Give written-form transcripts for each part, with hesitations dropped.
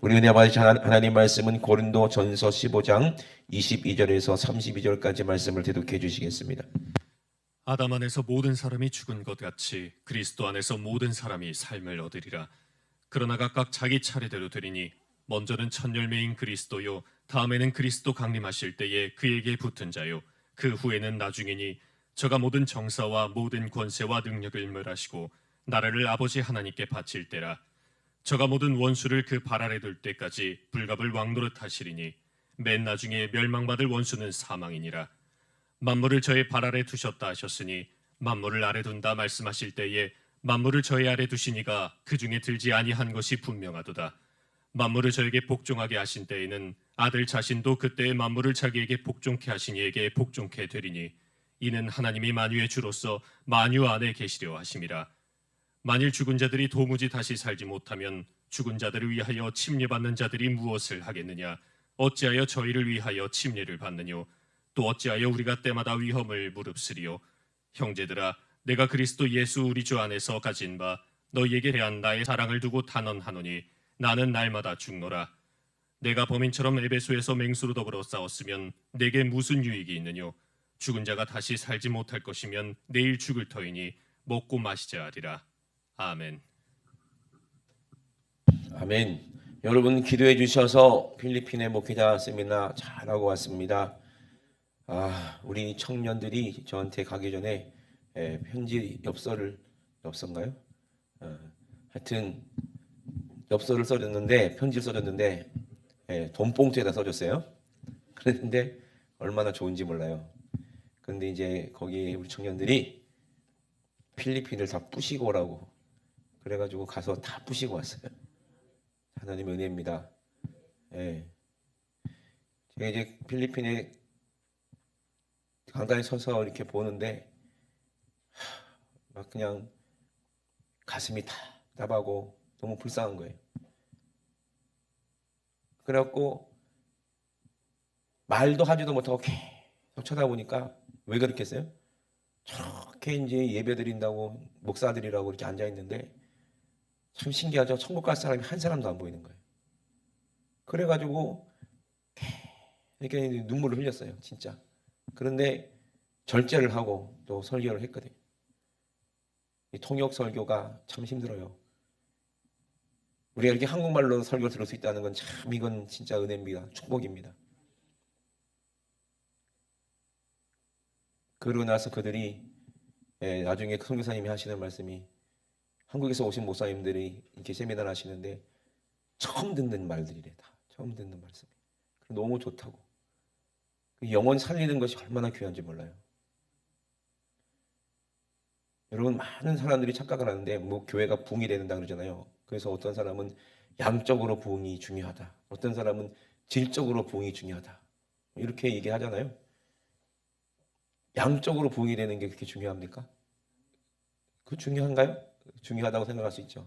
우리 은혜 받으신 하나님 말씀은 고린도 전서 15장 22절에서 32절까지 말씀을 대독해 주시겠습니다. 아담 안에서 모든 사람이 죽은 것 같이 그리스도 안에서 모든 사람이 삶을 얻으리라. 그러나 각각 자기 차례대로 되리니 먼저는 첫 열매인 그리스도요, 다음에는 그리스도 강림하실 때에 그에게 붙은 자요, 그 후에는 나중이니 저가 모든 정사와 모든 권세와 능력을 멸하시고 나라를 아버지 하나님께 바칠 때라. 저가 모든 원수를 그 발 아래 둘 때까지 불갑을 왕노릇 하시리니 맨 나중에 멸망받을 원수는 사망이니라. 만물을 저의 발 아래 두셨다 하셨으니 만물을 아래 둔다 말씀하실 때에 만물을 저의 아래 두시니가 그 중에 들지 아니한 것이 분명하도다. 만물을 저에게 복종하게 하신 때에는 아들 자신도 그때의 만물을 자기에게 복종케 하신 이에게 복종케 되리니 이는 하나님이 만유의 주로서 만유 안에 계시려 하심이라. 만일 죽은 자들이 도무지 다시 살지 못하면 죽은 자들을 위하여 침례받는 자들이 무엇을 하겠느냐? 어찌하여 저희를 위하여 침례를 받느뇨? 또 어찌하여 우리가 때마다 위험을 무릅쓰리요? 형제들아, 내가 그리스도 예수 우리 주 안에서 가진 바 너희에게 대한 나의 사랑을 두고 단언하노니 나는 날마다 죽노라. 내가 범인처럼 에베소에서 맹수로 더불어 싸웠으면 내게 무슨 유익이 있느뇨? 죽은 자가 다시 살지 못할 것이면 내일 죽을 터이니 먹고 마시자 하리라. 아멘. 아멘. 여러분 기도해 주셔서 필리핀의 목회자 세미나 잘하고 왔습니다. 우리 청년들이 저한테 가기 전에 편지 엽서인가요? 하여튼 엽서를 써줬는데 편지를 써줬는데 돈봉투에다 써줬어요. 그랬는데 얼마나 좋은지 몰라요. 그런데 이제 거기 우리 청년들이 필리핀을 다 부시고 오라고 그래가지고 가서 다 부시고 왔어요. 하나님의 은혜입니다. 제가 이제 필리핀에 간간히 서서 이렇게 보는데 막 그냥 가슴이 답답하고 너무 불쌍한 거예요. 그래갖고 말도 하지도 못하고 계속 쳐다보니까 왜 그렇겠어요? 저렇게 이제 예배 드린다고 목사들이라고 이렇게 앉아 있는데 참 신기하죠. 천국 갈 사람이 한 사람도 안 보이는 거예요. 그래가지고 이렇게 눈물을 흘렸어요, 진짜. 그런데 절제를 하고 또 설교를 했거든요. 이 통역 설교가 참 힘들어요. 우리가 이렇게 한국말로 설교 들을 수 있다는 건 참 이건 진짜 은혜입니다. 축복입니다. 그러고 나서 그들이 나중에 선교사님이 하시는 말씀이 한국에서 오신 목사님들이 이렇게 세미나를 하시는데 처음 듣는 말들이래. 다 처음 듣는 말씀이. 너무 좋다고. 영혼 살리는 것이 얼마나 귀한지 몰라요. 여러분 많은 사람들이 착각을 하는데 뭐 교회가 부흥이 된다 그러잖아요. 그래서 어떤 사람은 양적으로 부흥이 중요하다. 어떤 사람은 질적으로 부흥이 중요하다. 이렇게 얘기하잖아요. 양적으로 부흥이 되는 게 그렇게 중요합니까? 그 중요한가요? 중요하다고 생각할 수 있죠.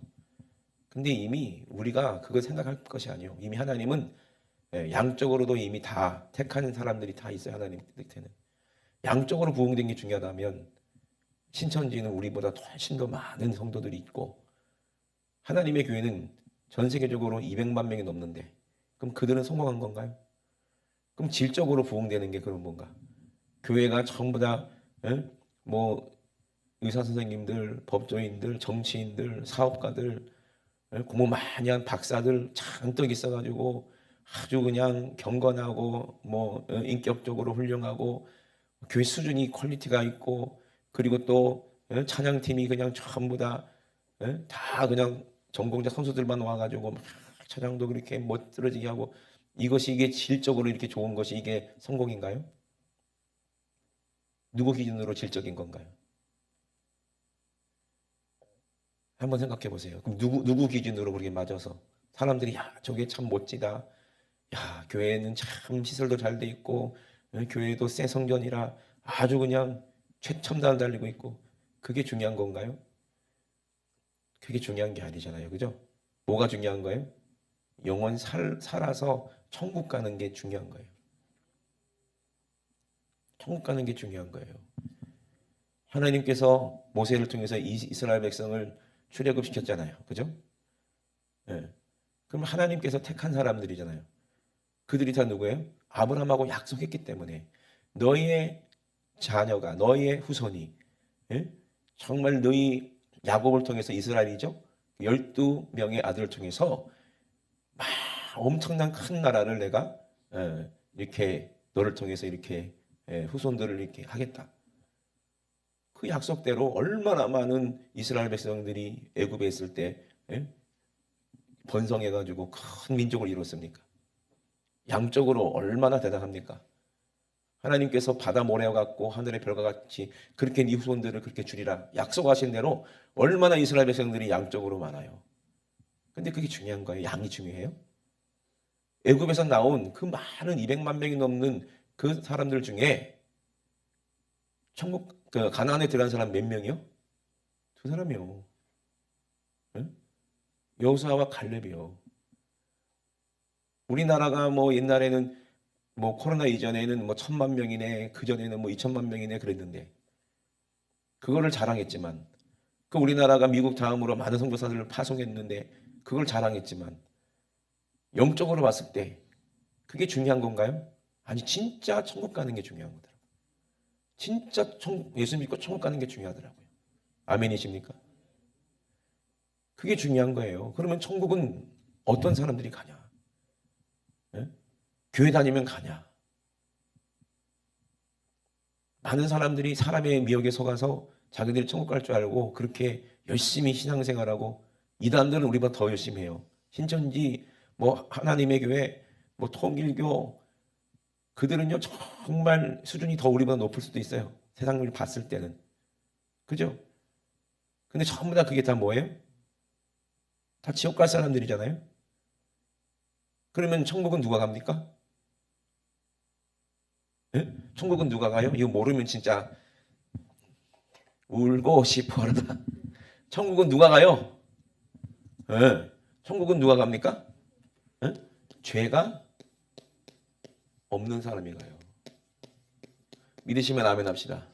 근데 이미 우리가 그걸 생각할 것이 아니에요. 이미 하나님은 양적으로도 이미 다 택한 사람들이 다 있어요. 하나님 뜻에는. 양적으로 부흥된 게 중요하다면 신천지는 우리보다 훨씬 더 많은 성도들이 있고 하나님의 교회는 전 세계적으로 200만 명이 넘는데 그럼 그들은 성공한 건가요? 그럼 질적으로 부흥되는 게 그런 뭔가? 교회가 전부 다 뭐 의사 선생님들, 법조인들, 정치인들, 사업가들, 공부 많이 한 박사들 잔뜩 있어가지고 아주 그냥 경건하고 뭐 인격적으로 훌륭하고 교회 수준이 퀄리티가 있고 그리고 또 찬양팀이 그냥 전부 다 그냥 전공자 선수들만 와가지고 막 찬양도 그렇게 멋들어지게 하고 이게 질적으로 이렇게 좋은 것이 이게 성공인가요? 누구 기준으로 질적인 건가요? 한번 생각해 보세요. 그럼 누구 기준으로 그렇게 맞아서 사람들이 야 저게 참 멋지다. 야 교회는 참 시설도 잘 돼 있고 교회도 새 성전이라 아주 그냥 최첨단 달리고 있고 그게 중요한 건가요? 그게 중요한 게 아니잖아요. 그죠? 뭐가 중요한 거예요? 영원 살아서 천국 가는 게 중요한 거예요. 천국 가는 게 중요한 거예요. 하나님께서 모세를 통해서 이스라엘 백성을 출애굽시켰잖아요. 그죠? 예. 그럼 하나님께서 택한 사람들이잖아요. 그들이 다 누구예요? 아브라함하고 약속했기 때문에 너희의 자녀가, 너희의 후손이, 예? 정말 너희 야곱을 통해서 이스라엘이죠. 12명의 아들을 통해서 막 엄청난 큰 나라를 내가 이렇게 너를 통해서 이렇게 후손들을 이렇게 하겠다. 그 약속대로 얼마나 많은 이스라엘 백성들이 애굽에 있을 때 번성해가지고 큰 민족을 이뤘습니까? 양적으로 얼마나 대단합니까? 하나님께서 바다 모래와 같고 하늘의 별과 같이 그렇게 네 후손들을 그렇게 주리라 약속하신 대로 얼마나 이스라엘 백성들이 양적으로 많아요. 근데 그게 중요한 거예요. 양이 중요해요? 애굽에서 나온 그 많은 200만 명이 넘는 그 사람들 중에 천국 그 가나안에 들어간 사람 몇 명이요? 2사람이요. 응? 여호수아와 갈렙이요. 우리나라가 뭐 옛날에는 뭐 코로나 이전에는 뭐 1,000만 명이네, 그 전에는 뭐 2,000만 명이네 그랬는데 그거를 자랑했지만 그 우리나라가 미국 다음으로 많은 선교사들을 파송했는데 그걸 자랑했지만 영적으로 봤을 때 그게 중요한 건가요? 아니 진짜 천국 가는 게 중요한 거더라고요. 진짜 예수 믿고 천국 가는 게 중요하더라고요. 아멘이십니까? 그게 중요한 거예요. 그러면 천국은 어떤 사람들이 가냐? 예? 교회 다니면 가냐? 많은 사람들이 사람의 미혹에 속아서 자기들이 천국 갈 줄 알고 그렇게 열심히 신앙생활하고 이단들은 우리보다 더 열심히 해요. 신천지, 뭐 하나님의 교회, 뭐 통일교 그들은요 정말 수준이 더 우리보다 높을 수도 있어요. 세상을 봤을 때는. 그죠? 근데 전부 다 그게 다 뭐예요? 다 지옥 갈 사람들이잖아요. 그러면 천국은 누가 갑니까? 예? 천국은 누가 가요? 이거 모르면 진짜 울고 싶어라. 천국은 누가 가요? 예. 천국은 누가 갑니까? 예? 죄가 없는 사람이 가요. 믿으시면 아멘 합시다.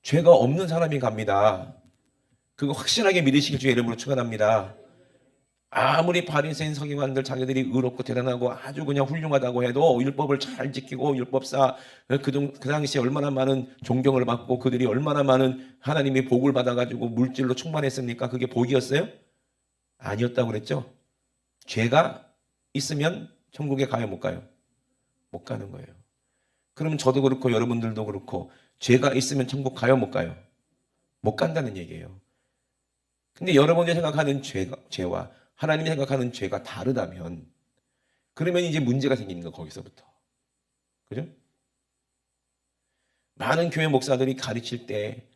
죄가 없는 사람이 갑니다. 그거 확실하게 믿으시길 주의 이름으로 축원합니다. 아무리 바리새인 서기관들 자기들이 의롭고 대단하고 아주 그냥 훌륭하다고 해도 율법을 잘 지키고 율법사 그 당시에 얼마나 많은 존경을 받고 그들이 얼마나 많은 하나님의 복을 받아가지고 물질로 충만했습니까? 그게 복이었어요? 아니었다고 그랬죠? 죄가 있으면 천국에 가요 못 가요? 못 가는 거예요. 그러면 저도 그렇고 여러분들도 그렇고 죄가 있으면 천국 가요 못 가요? 못 간다는 얘기예요. 근데 여러분이 생각하는 죄와 하나님이 생각하는 죄가 다르다면 그러면 이제 문제가 생기는 거 거기서부터. 그죠? 많은 교회 목사들이 가르칠 때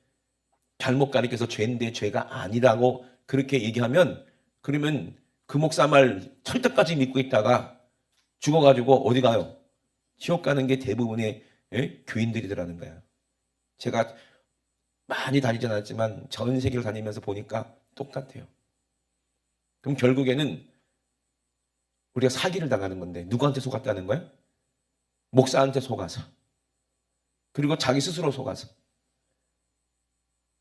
잘못 가르쳐서 죄인데 죄가 아니라고 그렇게 얘기하면 그러면 그 목사 말 철떡까지 믿고 있다가 죽어가지고 어디 가요? 지옥 가는 게 대부분의 교인들이더라는 거야. 제가 많이 다니진 않았지만 전 세계를 다니면서 보니까 똑같아요. 그럼 결국에는 우리가 사기를 당하는 건데 누구한테 속았다는 거야? 목사한테 속아서. 그리고 자기 스스로 속아서.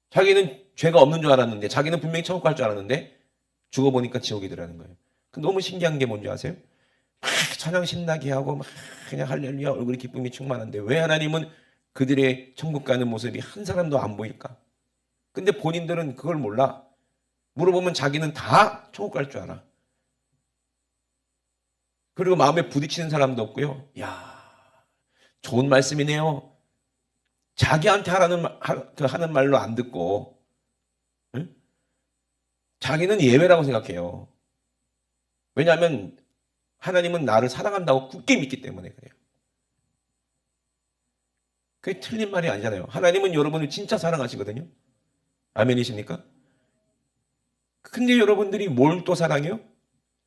자기는 죄가 없는 줄 알았는데 자기는 분명히 천국 갈 줄 알았는데 죽어보니까 지옥이더라는 거예요. 너무 신기한 게 뭔지 아세요? 막 찬양 신나게 하고 막 그냥 할렐루야 얼굴에 기쁨이 충만한데 왜 하나님은 그들의 천국 가는 모습이 한 사람도 안 보일까? 근데 본인들은 그걸 몰라. 물어보면 자기는 다 천국 갈 줄 알아. 그리고 마음에 부딪히는 사람도 없고요. 야, 좋은 말씀이네요. 자기한테 하는 말로 안 듣고 응? 자기는 예외라고 생각해요. 왜냐하면 하나님은 나를 사랑한다고 굳게 믿기 때문에 그래요. 그게 틀린 말이 아니잖아요. 하나님은 여러분을 진짜 사랑하시거든요. 아멘이십니까? 근데 여러분들이 뭘 또 사랑해요?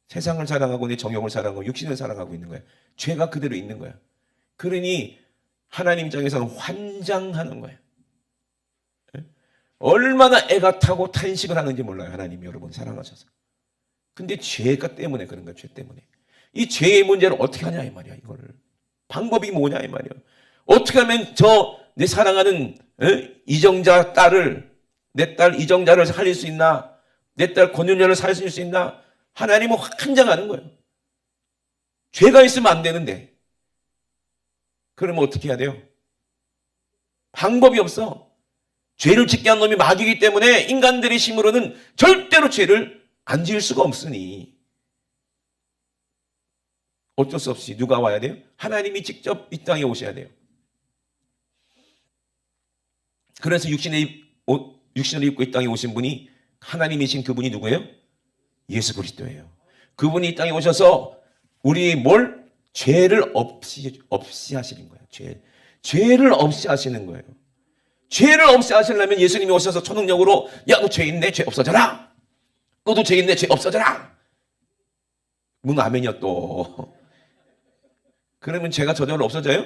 세상을 사랑하고 내 정욕을 사랑하고 육신을 사랑하고 있는 거야. 죄가 그대로 있는 거야. 그러니 하나님 입장에서는 환장하는 거예요. 얼마나 애가 타고 탄식을 하는지 몰라요. 하나님이 여러분 사랑하셔서. 근데 죄가 때문에 그런 거야. 죄 때문에. 이 죄의 문제를 어떻게 하냐 이 말이야. 이거를. 방법이 뭐냐 이 말이야. 어떻게 하면 내 사랑하는 이정자 딸을 내 딸 이정자를 살릴 수 있나? 내 딸 권윤녀를 살릴 수 있나? 하나님은 환장하는 거예요. 죄가 있으면 안 되는데. 그러면 어떻게 해야 돼요? 방법이 없어. 죄를 짓게 한 놈이 마귀이기 때문에 인간들의 힘으로는 절대로 죄를 안 지을 수가 없으니 어쩔 수 없이 누가 와야 돼요? 하나님이 직접 이 땅에 오셔야 돼요. 그래서 육신을 입고 이 땅에 오신 분이 하나님이신 그분이 누구예요? 예수 그리스도예요. 그분이 이 땅에 오셔서 우리 죄를 없이 하시는 거예요. 죄를 없이 하시는 거예요. 죄를 없이 하시려면 예수님이 오셔서 초능력으로 야, 너 죄 있네? 죄 없어져라. 너도 죄 있네? 죄 없어져라. 문 아멘이야 또. 그러면 죄가 저절로 없어져요?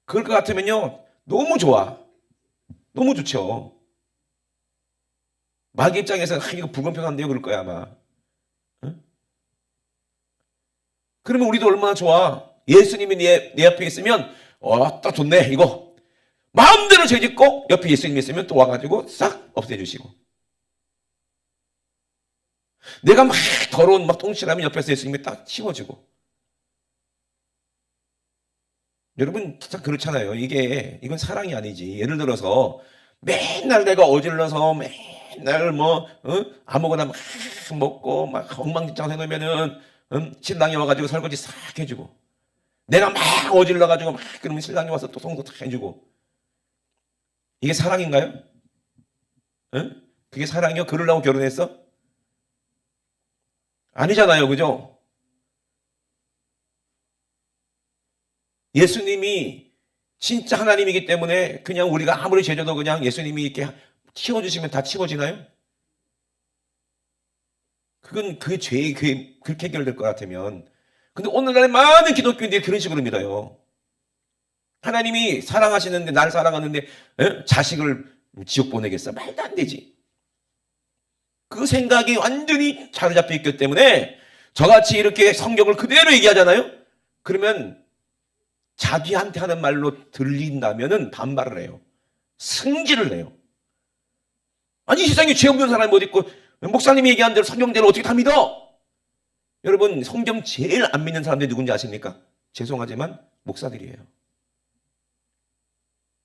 그럴 것 같으면요, 너무 좋아. 너무 좋죠. 마귀 입장에서 이거 불공평한데요 그럴 거야 아마. 응? 그러면 우리도 얼마나 좋아. 예수님이 내 옆에 있으면 또 좋네 이거. 마음대로 죄 짓고 옆에 예수님이 있으면 또 와가지고 싹 없애주시고. 내가 막 더러운 막 똥칠하면 옆에서 예수님이 딱 치워주고. 여러분 진짜 그렇잖아요. 이건 사랑이 아니지. 예를 들어서 맨날 내가 어질러서 맨날 아무거나 막 먹고 막 엉망진창 해놓으면은 신랑이 와가지고 설거지 싹 해주고, 내가 막 어질러가지고 막 그러면 신랑이 와서 또 송도 탁 해주고. 이게 사랑인가요? 응? 그게 사랑이요? 그러려고 결혼했어? 아니잖아요, 그죠? 예수님이 진짜 하나님이기 때문에 그냥 우리가 아무리 죄져도 그냥 예수님이 이렇게 치워주시면 다 치워지나요? 그건 그렇게 해결될 것 같으면. 근데 오늘날의 많은 기독교인들이 그런 식으로 믿어요. 하나님이 사랑하시는데, 날 사랑하는데 자식을 지옥 보내겠어? 말도 안 되지. 그 생각이 완전히 자리잡혀 있기 때문에 저같이 이렇게 성경을 그대로 얘기하잖아요. 그러면 자기한테 하는 말로 들린다면은 반발을 해요. 승질을 내요. 아니, 이 세상에 죄 없는 사람이 어디 있고, 목사님이 얘기한 대로 성경대로 어떻게 다 믿어? 여러분, 성경 제일 안 믿는 사람들이 누군지 아십니까? 죄송하지만 목사들이에요.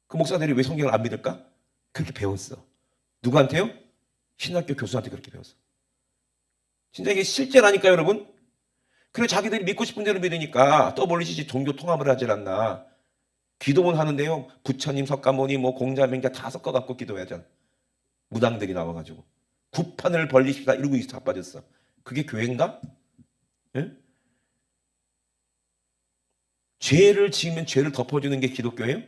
그 목사들이 왜 성경을 안 믿을까? 그렇게 배웠어. 누구한테요? 신학교 교수한테 그렇게 배웠어. 진짜 이게 실제라니까, 여러분. 그래, 자기들이 믿고 싶은 대로 믿으니까 WCC 종교 통합을 하질 않나. 기도문 하는데요, 부처님, 석가모니, 공자맹자 다 섞어갖고 기도하잖아. 무당들이 나와가지고 구판을 벌리시다 이러고 있어. 자빠졌어. 그게 교회인가? 예? 죄를 지으면 죄를 덮어주는 게 기독교예요?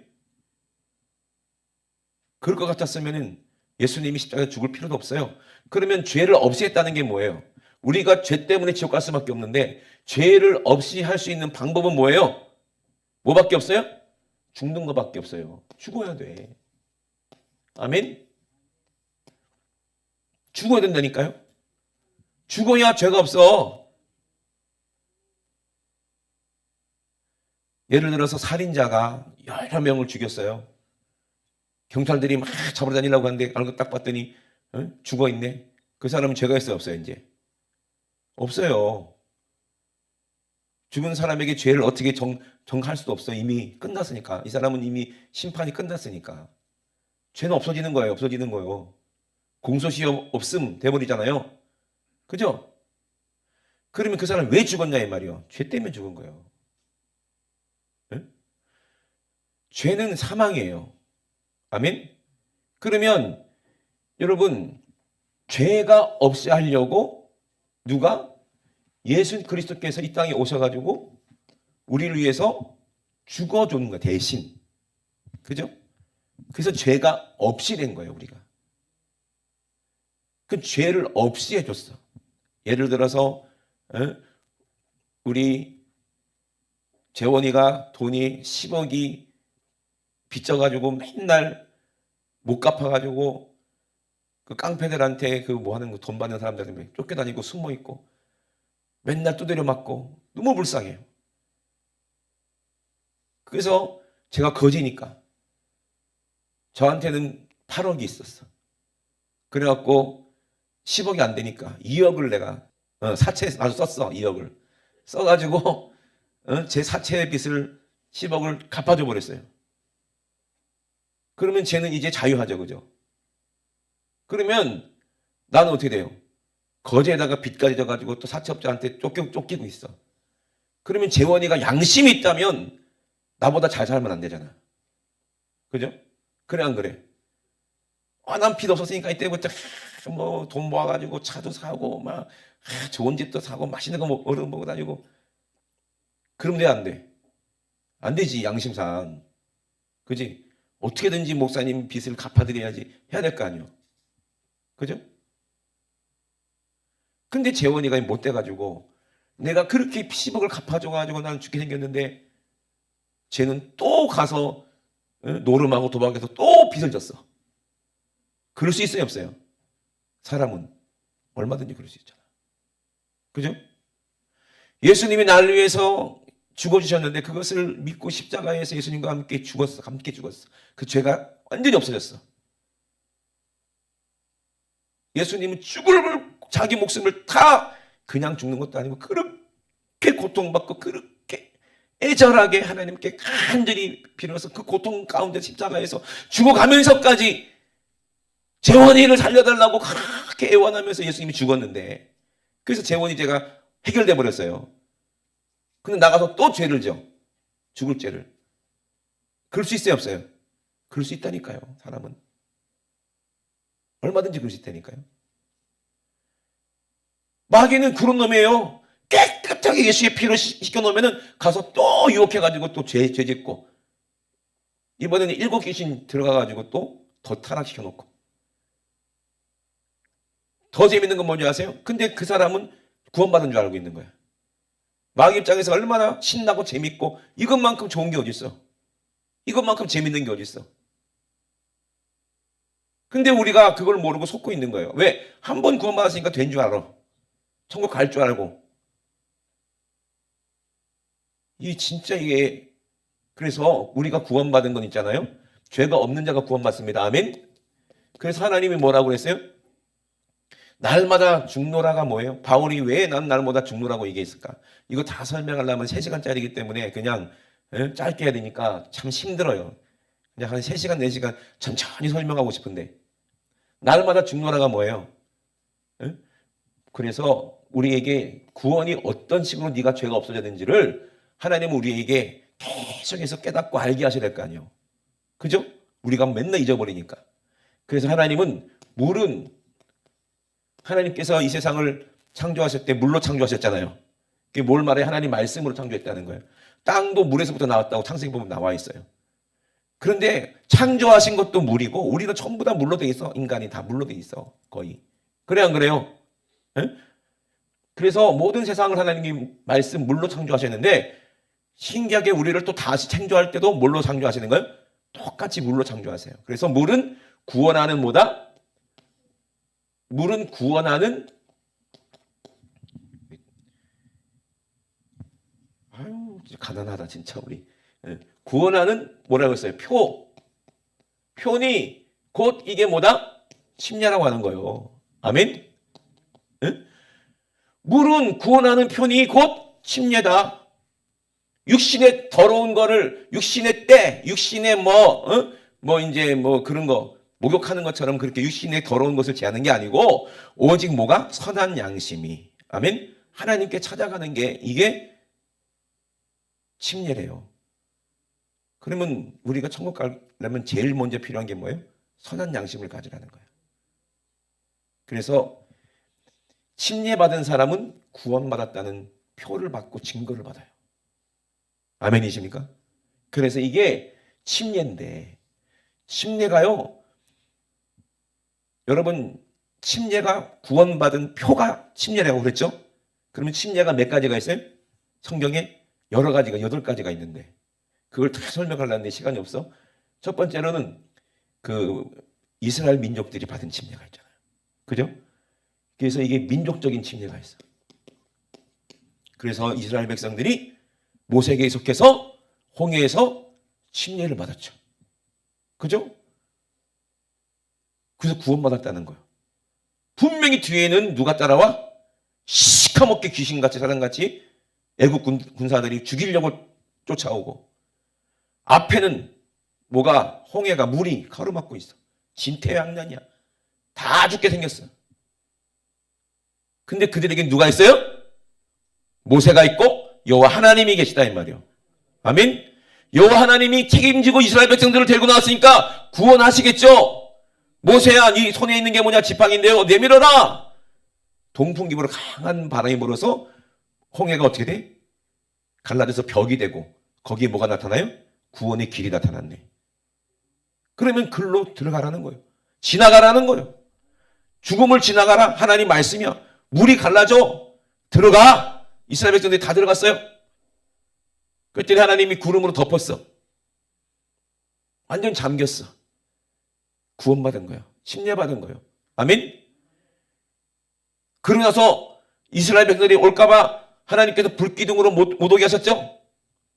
그럴 것 같았으면 예수님이 십자가에 죽을 필요도 없어요. 그러면 죄를 없이 했다는 게 뭐예요? 우리가 죄 때문에 지옥 갈 수밖에 없는데, 죄를 없이 할 수 있는 방법은 뭐예요? 뭐밖에 없어요? 죽는 것밖에 없어요. 죽어야 돼. 아멘? 죽어야 된다니까요. 죽어야 죄가 없어. 예를 들어서 살인자가 여러 명을 죽였어요. 경찰들이 막 잡으러 다니려고 하는데 알고 딱 봤더니 죽어있네. 그 사람은 죄가 있어요, 없어요? 이제 없어요. 죽은 사람에게 죄를 어떻게 정할 수도 없어요. 이미 끝났으니까. 이 사람은 이미 심판이 끝났으니까. 죄는 없어지는 거예요. 없어지는 거예요. 공소시효 없음 돼버리잖아요. 그죠? 그러면 그 사람 왜 죽었냐 이 말이요. 죄 때문에 죽은 거예요. 네? 죄는 사망이에요. 아멘? 그러면 여러분, 죄가 없이 하려고 누가? 예수 그리스도께서 이 땅에 오셔가지고 우리를 위해서 죽어주는 거예요. 대신. 그죠? 그래서 죄가 없이 된 거예요. 우리가. 그 죄를 없이 해줬어. 예를 들어서 우리 재원이가 돈이 10억이 빚져가지고 맨날 못 갚아가지고 그 깡패들한테 그 뭐 하는 거 돈 받는 사람들한테 쫓겨다니고 숨어있고 맨날 두드려 맞고 너무 불쌍해요. 그래서 제가 거지니까 저한테는 8억이 있었어. 그래갖고 10억이 안 되니까 2억을 내가 사채 나도 썼어. 2억을. 써가지고 제 사채 빚을 10억을 갚아줘 버렸어요. 그러면 쟤는 이제 자유하죠. 그죠? 그러면 나는 어떻게 돼요? 거제에다가 빚까지 져가지고 또 사채업자한테 쫓기고 있어. 그러면 재원이가 양심이 있다면 나보다 잘 살면 안 되잖아. 그죠? 그래 안 그래? 난 빚 없었으니까 이때부터 뭐 돈 모아가지고 차도 사고 막 좋은 집도 사고 맛있는 거 먹고 다니고. 그럼 돼 안 돼? 안 되지 양심상. 그지? 어떻게든지 목사님 빚을 갚아드려야지 해야 될 거 아니요. 그죠? 근데 재원이가 못 돼가지고 내가 그렇게 10억을 갚아줘가지고 나는 죽게 생겼는데 쟤는 또 가서 노름하고 도박해서 또 빚을 졌어. 그럴 수 있어요 없어요? 사람은 얼마든지 그럴 수 있잖아. 그죠? 예수님이 나를 위해서 죽어주셨는데 그것을 믿고 십자가에서 예수님과 함께 죽었어. 그 죄가 완전히 없어졌어. 예수님은 자기 목숨을 다 그냥 죽는 것도 아니고 그렇게 고통받고 그렇게 애절하게 하나님께 간절히 빌어서 그 고통 가운데 십자가에서 죽어가면서까지 재원이를 살려달라고 그렇게 애원하면서 예수님이 죽었는데 그래서 재원이 죄가 해결돼 버렸어요. 근데 나가서 또 죄를 져. 죽을 죄를. 그럴 수 있어요 없어요? 그럴 수 있다니까요. 사람은. 얼마든지 그럴 수 있다니까요. 마귀는 그런 놈이에요. 깨끗하게 예수의 피로 씻겨놓으면 가서 또 유혹해가지고 또 죄 짓고 이번에는 7 귀신 들어가가지고 또 더 타락시켜놓고 더 재밌는 건 뭔지 아세요? 근데 그 사람은 구원받은 줄 알고 있는 거야. 마귀 입장에서 얼마나 신나고 재밌고 이것만큼 좋은 게 어딨어? 이것만큼 재밌는 게 어딨어? 근데 우리가 그걸 모르고 속고 있는 거예요. 왜? 한 번 구원받았으니까 된 줄 알아. 천국 갈 줄 알고. 진짜 이게 그래서 우리가 구원받은 건 있잖아요. 죄가 없는 자가 구원받습니다. 아멘. 그래서 하나님이 뭐라고 그랬어요? 날마다 죽노라가 뭐예요? 바울이 왜 난 날마다 죽노라고 얘기했을까? 이거 다 설명하려면 3시간짜리이기 때문에 그냥 짧게 해야 되니까 참 힘들어요. 그냥 한 3시간, 4시간 천천히 설명하고 싶은데 날마다 죽노라가 뭐예요? 그래서 우리에게 구원이 어떤 식으로 네가 죄가 없어져야 되는지를 하나님은 우리에게 계속해서 깨닫고 알게 하셔야 될 거 아니에요. 그죠? 우리가 맨날 잊어버리니까. 그래서 하나님은 물은 하나님께서 이 세상을 창조하실 때 물로 창조하셨잖아요. 그게 뭘 말해? 하나님 말씀으로 창조했다는 거예요. 땅도 물에서부터 나왔다고 창세기 보면 나와 있어요. 그런데 창조하신 것도 물이고 우리는 전부 다 물로 돼 있어. 인간이 다 물로 돼 있어. 거의. 그래 안 그래요? 에? 그래서 모든 세상을 하나님이 말씀 물로 창조하셨는데 신기하게 우리를 또 다시 창조할 때도 뭘로 창조하시는 거예요? 똑같이 물로 창조하세요. 그래서 물은 구원하는 뭐다? 물은 구원하는 아유 가난하다 진짜 우리. 구원하는 뭐라고 했어요? 표니 곧 이게 뭐다? 침례라고 하는 거예요. 아멘. 물은 구원하는 표니 곧 침례다. 육신의 더러운 거를 육신의 때, 육신의 이제 그런 거 목욕하는 것처럼 그렇게 육신의 더러운 것을 제하는 게 아니고 오직 뭐가? 선한 양심이. 아멘. 하나님께 찾아가는 게 이게 침례래요. 그러면 우리가 천국 가려면 제일 먼저 필요한 게 뭐예요? 선한 양심을 가지라는 거예요. 그래서 침례받은 사람은 구원받았다는 표를 받고 증거를 받아요. 아멘이십니까? 그래서 이게 침례인데 침례가요. 여러분 침례가 구원받은 표가 침례라고 그랬죠? 그러면 침례가 몇 가지가 있어요? 성경에 여러 가지가 8가지가 있는데 그걸 다 설명하려는데 시간이 없어. 첫 번째로는 그 이스라엘 민족들이 받은 침례가 있잖아요. 그죠? 그래서 이게 민족적인 침례가 있어. 그래서 이스라엘 백성들이 모세에게 속해서 홍해에서 침례를 받았죠. 그죠? 그래서 구원받았다는 거예요. 분명히 뒤에는 누가 따라와? 시커멓게 귀신같이 사람같이 애국 군사들이 죽이려고 쫓아오고, 앞에는 뭐가 홍해가 물이 가로막고 있어. 진퇴양난이야. 다 죽게 생겼어. 근데 그들에게 누가 있어요? 모세가 있고 여호와 하나님이 계시다 이 말이요. 아멘. 여호와 하나님이 책임지고 이스라엘 백성들을 데리고 나왔으니까 구원하시겠죠. 모세야, 네 손에 있는 게 뭐냐? 지팡인데요. 내밀어라. 동풍기부로 강한 바람이 불어서 홍해가 어떻게 돼? 갈라져서 벽이 되고, 거기에 뭐가 나타나요? 구원의 길이 나타났네. 그러면 글로 들어가라는 거예요. 지나가라는 거예요. 죽음을 지나가라. 하나님 말씀이야. 물이 갈라져. 들어가. 이스라엘 백성들이 다 들어갔어요. 그랬더니 하나님이 구름으로 덮었어. 완전 잠겼어. 구원받은 거예요. 침례받은 거예요. 아멘. 그러고 나서 이스라엘 백성들이 올까봐 하나님께서 불기둥으로 못 오게 하셨죠.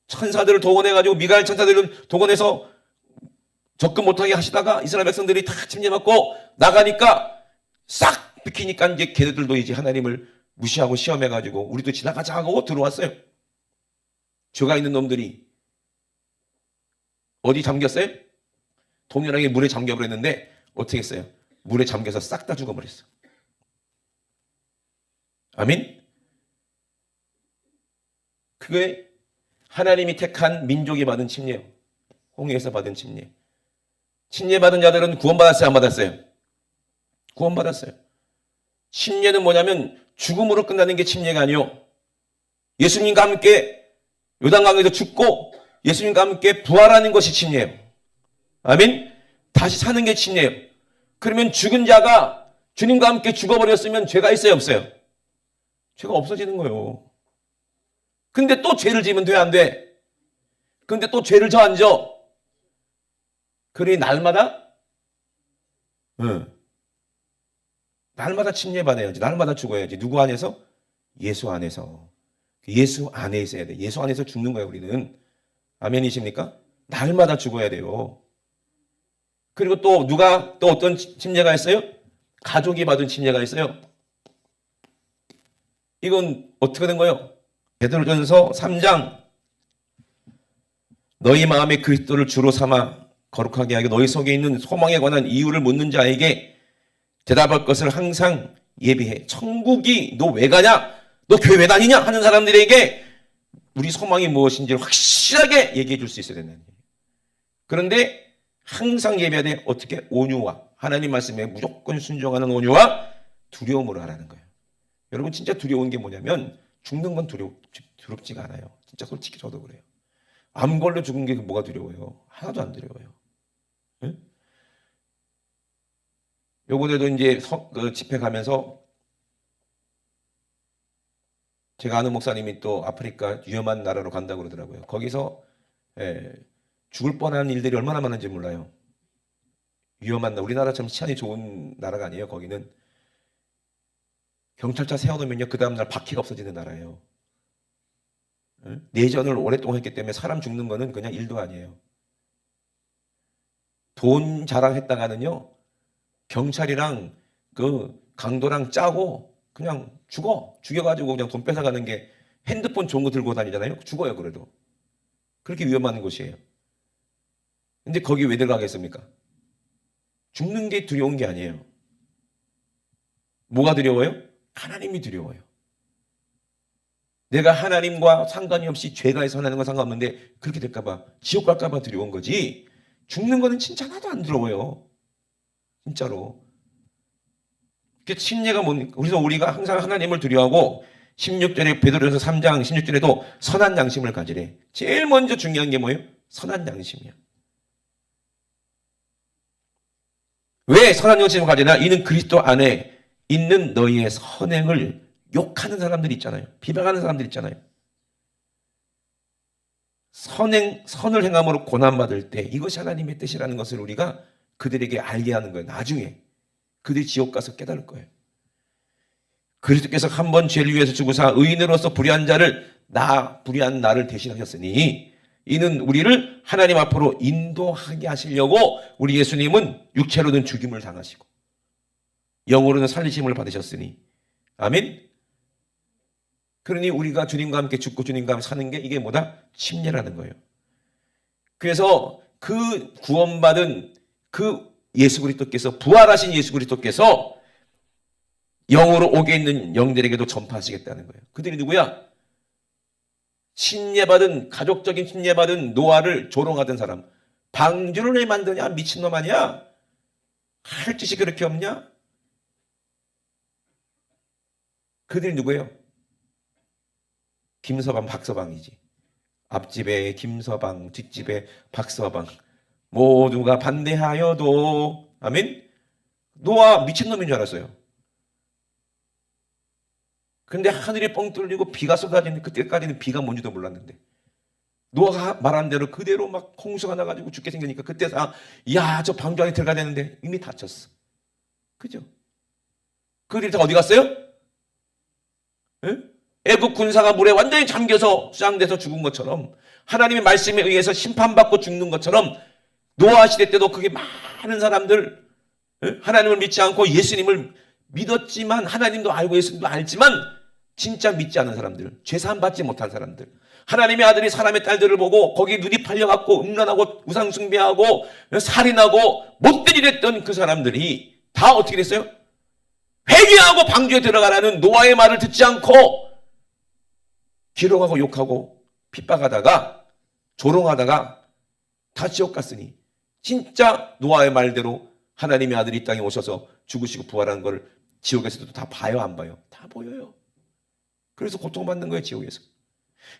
천사들을 동원해가지고, 미가엘 천사들을 동원해서 접근 못하게 하시다가 이스라엘 백성들이 다 침례받고 나가니까 싹 비키니까 이제 걔네들도 이제 하나님을 무시하고 시험해가지고 우리도 지나가자 하고 들어왔어요. 죄가 있는 놈들이 어디 잠겼어요? 동일하게 물에 잠겨버렸는데 어떻게 했어요? 물에 잠겨서 싹 다 죽어버렸어. 아멘? 그게 하나님이 택한 민족이 받은 침례예요. 홍해에서 받은 침례. 침례받은 자들은 구원받았어요? 안 받았어요? 구원받았어요. 침례는 뭐냐면 죽음으로 끝나는 게 침례가 아니요. 예수님과 함께 요단강에서 죽고 예수님과 함께 부활하는 것이 침례예요. 아멘? 다시 사는 게 침례예요. 그러면 죽은 자가 주님과 함께 죽어버렸으면 죄가 있어요? 없어요? 죄가 없어지는 거예요. 근데 또 죄를 지으면 돼? 안 돼? 근데 또 죄를 져 안 져? 그러니 날마다 날마다 침례받아야지. 날마다 죽어야지. 누구 안에서? 예수 안에서. 예수 안에 있어야 돼. 예수 안에서 죽는 거예요, 우리는. 아멘이십니까? 날마다 죽어야 돼요. 그리고 또 누가 또 어떤 침례가 있어요? 가족이 받은 침례가 있어요. 이건 어떻게 된 거예요? 베드로전서 3장, 너희 마음에 그리스도를 주로 삼아 거룩하게 하게 너희 속에 있는 소망에 관한 이유를 묻는 자에게 대답할 것을 항상 예비해. 천국이 너 왜 가냐? 너 교회 왜 다니냐? 하는 사람들에게 우리 소망이 무엇인지를 확실하게 얘기해 줄 수 있어야 된다는 거예요. 그런데 항상 예배해야 돼. 어떻게? 온유와, 하나님 말씀에 무조건 순종하는 온유와 두려움으로 하라는 거예요. 여러분, 진짜 두려운 게 뭐냐면 죽는 건 두렵지가 않아요. 진짜 솔직히 저도 그래요. 암 걸려 죽은 게 뭐가 두려워요? 하나도 안 두려워요. 응? 요번에도 이제 집회 가면서 제가 아는 목사님이 또 아프리카 위험한 나라로 간다고 그러더라고요. 거기서 죽을 뻔한 일들이 얼마나 많은지 몰라요. 위험한 나라, 우리나라처럼 치안이 좋은 나라가 아니에요. 거기는 경찰차 세워놓으면요, 그 다음날 바퀴가 없어지는 나라예요. 내전을 오랫동안 했기 때문에 사람 죽는 거는 그냥 일도 아니에요. 돈 자랑했다가는요, 경찰이랑 그 강도랑 짜고 그냥 죽여가지고 그냥 돈 뺏어가는 게, 핸드폰 좋은 거 들고 다니잖아요. 죽어요. 그래도 그렇게 위험한 곳이에요. 근데 거기 왜 들어가겠습니까? 죽는 게 두려운 게 아니에요. 뭐가 두려워요? 하나님이 두려워요. 내가 하나님과 상관이 없이 죄가 해서 하는 건 상관없는데 그렇게 될까봐, 지옥 갈까봐 두려운 거지, 죽는 거는 진짜 하나도 안 두려워요. 진짜로. 침례가 뭡니까? 그래서 우리가 항상 하나님을 두려워하고, 16절에 베드로전서 3장 16절에도 선한 양심을 가지래. 제일 먼저 중요한 게 뭐예요? 선한 양심이야. 왜 선한 양심을 가지나? 이는 그리스도 안에 있는 너희의 선행을 욕하는 사람들이 있잖아요. 비방하는 사람들이 있잖아요. 선을 행함으로 고난받을 때 이것이 하나님의 뜻이라는 것을 우리가 그들에게 알게 하는 거예요. 나중에 그들이 지옥 가서 깨달을 거예요. 그리스도께서 한 번 죄를 위해서 죽으사 의인으로서 불의한 나를 대신하셨으니 이는 우리를 하나님 앞으로 인도하게 하시려고 우리 예수님은 육체로는 죽임을 당하시고 영으로는 살리심을 받으셨으니. 아멘. 그러니 우리가 주님과 함께 죽고 주님과 함께 사는 게 이게 뭐다? 침례라는 거예요. 그래서 그 구원받은 그 예수 그리스도께서, 부활하신 예수 그리스도께서 영으로 옥에 있는 영들에게도 전파하시겠다는 거예요. 그들이 누구야? 침례받은, 가족적인 침례받은 노아를 조롱하던 사람. 방주를 왜 만드냐? 미친놈 아니야? 할 짓이 그렇게 없냐? 그들이 누구예요? 김서방, 박서방이지. 앞집에 김서방, 뒷집에 박서방. 모두가 반대하여도, 아멘? 노아 미친놈인 줄 알았어요. 근데 하늘이 뻥 뚫리고 비가 쏟아지는 그때까지는 비가 뭔지도 몰랐는데, 노아가 말한 대로 그대로 막 홍수가 나가지고 죽게 생기니까 그때 야, 저 방주 안에 들어가야 되는데 이미 다쳤어. 그죠? 그들이 다 어디 갔어요? 애국 군사가 물에 완전히 잠겨서 수장돼서 죽은 것처럼, 하나님의 말씀에 의해서 심판받고 죽는 것처럼, 노아 시대 때도 그게 많은 사람들, 하나님을 믿지 않고 예수님을 믿었지만, 하나님도 알고 예수님도 알지만 진짜 믿지 않은 사람들, 죄사함 받지 못한 사람들, 하나님의 아들이 사람의 딸들을 보고 거기에 눈이 팔려갖고 음란하고 우상숭배하고 살인하고 못되이 됐던 그 사람들이 다 어떻게 됐어요? 회개하고 방주에 들어가라는 노아의 말을 듣지 않고 기롱하고 욕하고 핍박하다가 조롱하다가 다 지옥 갔으니, 진짜 노아의 말대로 하나님의 아들이 이 땅에 오셔서 죽으시고 부활한 걸 지옥에서도 다 봐요, 안 봐요? 다 보여요. 그래서 고통받는 거예요, 지옥에서.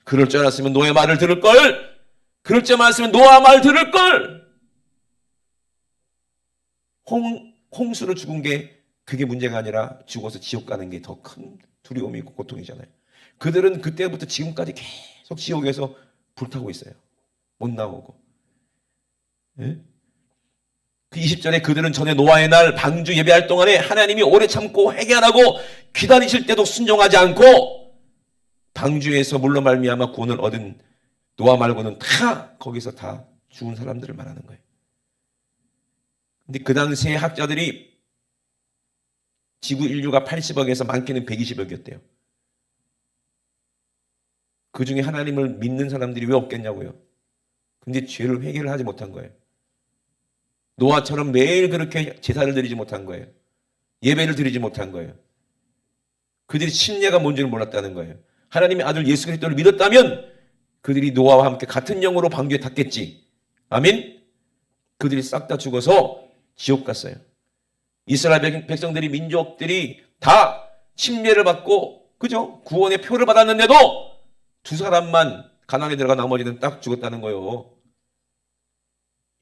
그럴 줄 알았으면 노아의 말을 들을 걸. 그럴 줄 알았으면 노아 말 들을 걸. 홍수로 죽은 게 그게 문제가 아니라 죽어서 지옥 가는 게 더 큰 두려움이고 고통이잖아요. 그들은 그때부터 지금까지 계속 지옥에서 불타고 있어요. 못 나오고. 그 20절에 그들은 전에 노아의 날 방주 예배할 동안에 하나님이 오래 참고 회개 안 하고 기다리실 때도 순종하지 않고 방주에서 물로 말미암아 구원을 얻은 노아 말고는 다 거기서 다 죽은 사람들을 말하는 거예요. 근데 그 당시에 학자들이 지구 인류가 80억에서 많게는 120억이었대요. 그 중에 하나님을 믿는 사람들이 왜 없겠냐고요. 근데 죄를 회개를 하지 못한 거예요. 노아처럼 매일 그렇게 제사를 드리지 못한 거예요. 예배를 드리지 못한 거예요. 그들이 침례가 뭔지를 몰랐다는 거예요. 하나님의 아들 예수 그리스도를 믿었다면 그들이 노아와 함께 같은 영으로 방주에 탔겠지. 아멘? 그들이 싹 다 죽어서 지옥 갔어요. 이스라엘 백성들이, 민족들이 다 침례를 받고, 그죠? 구원의 표를 받았는데도 두 사람만 가나안에 들어가 나머지는 딱 죽었다는 거예요.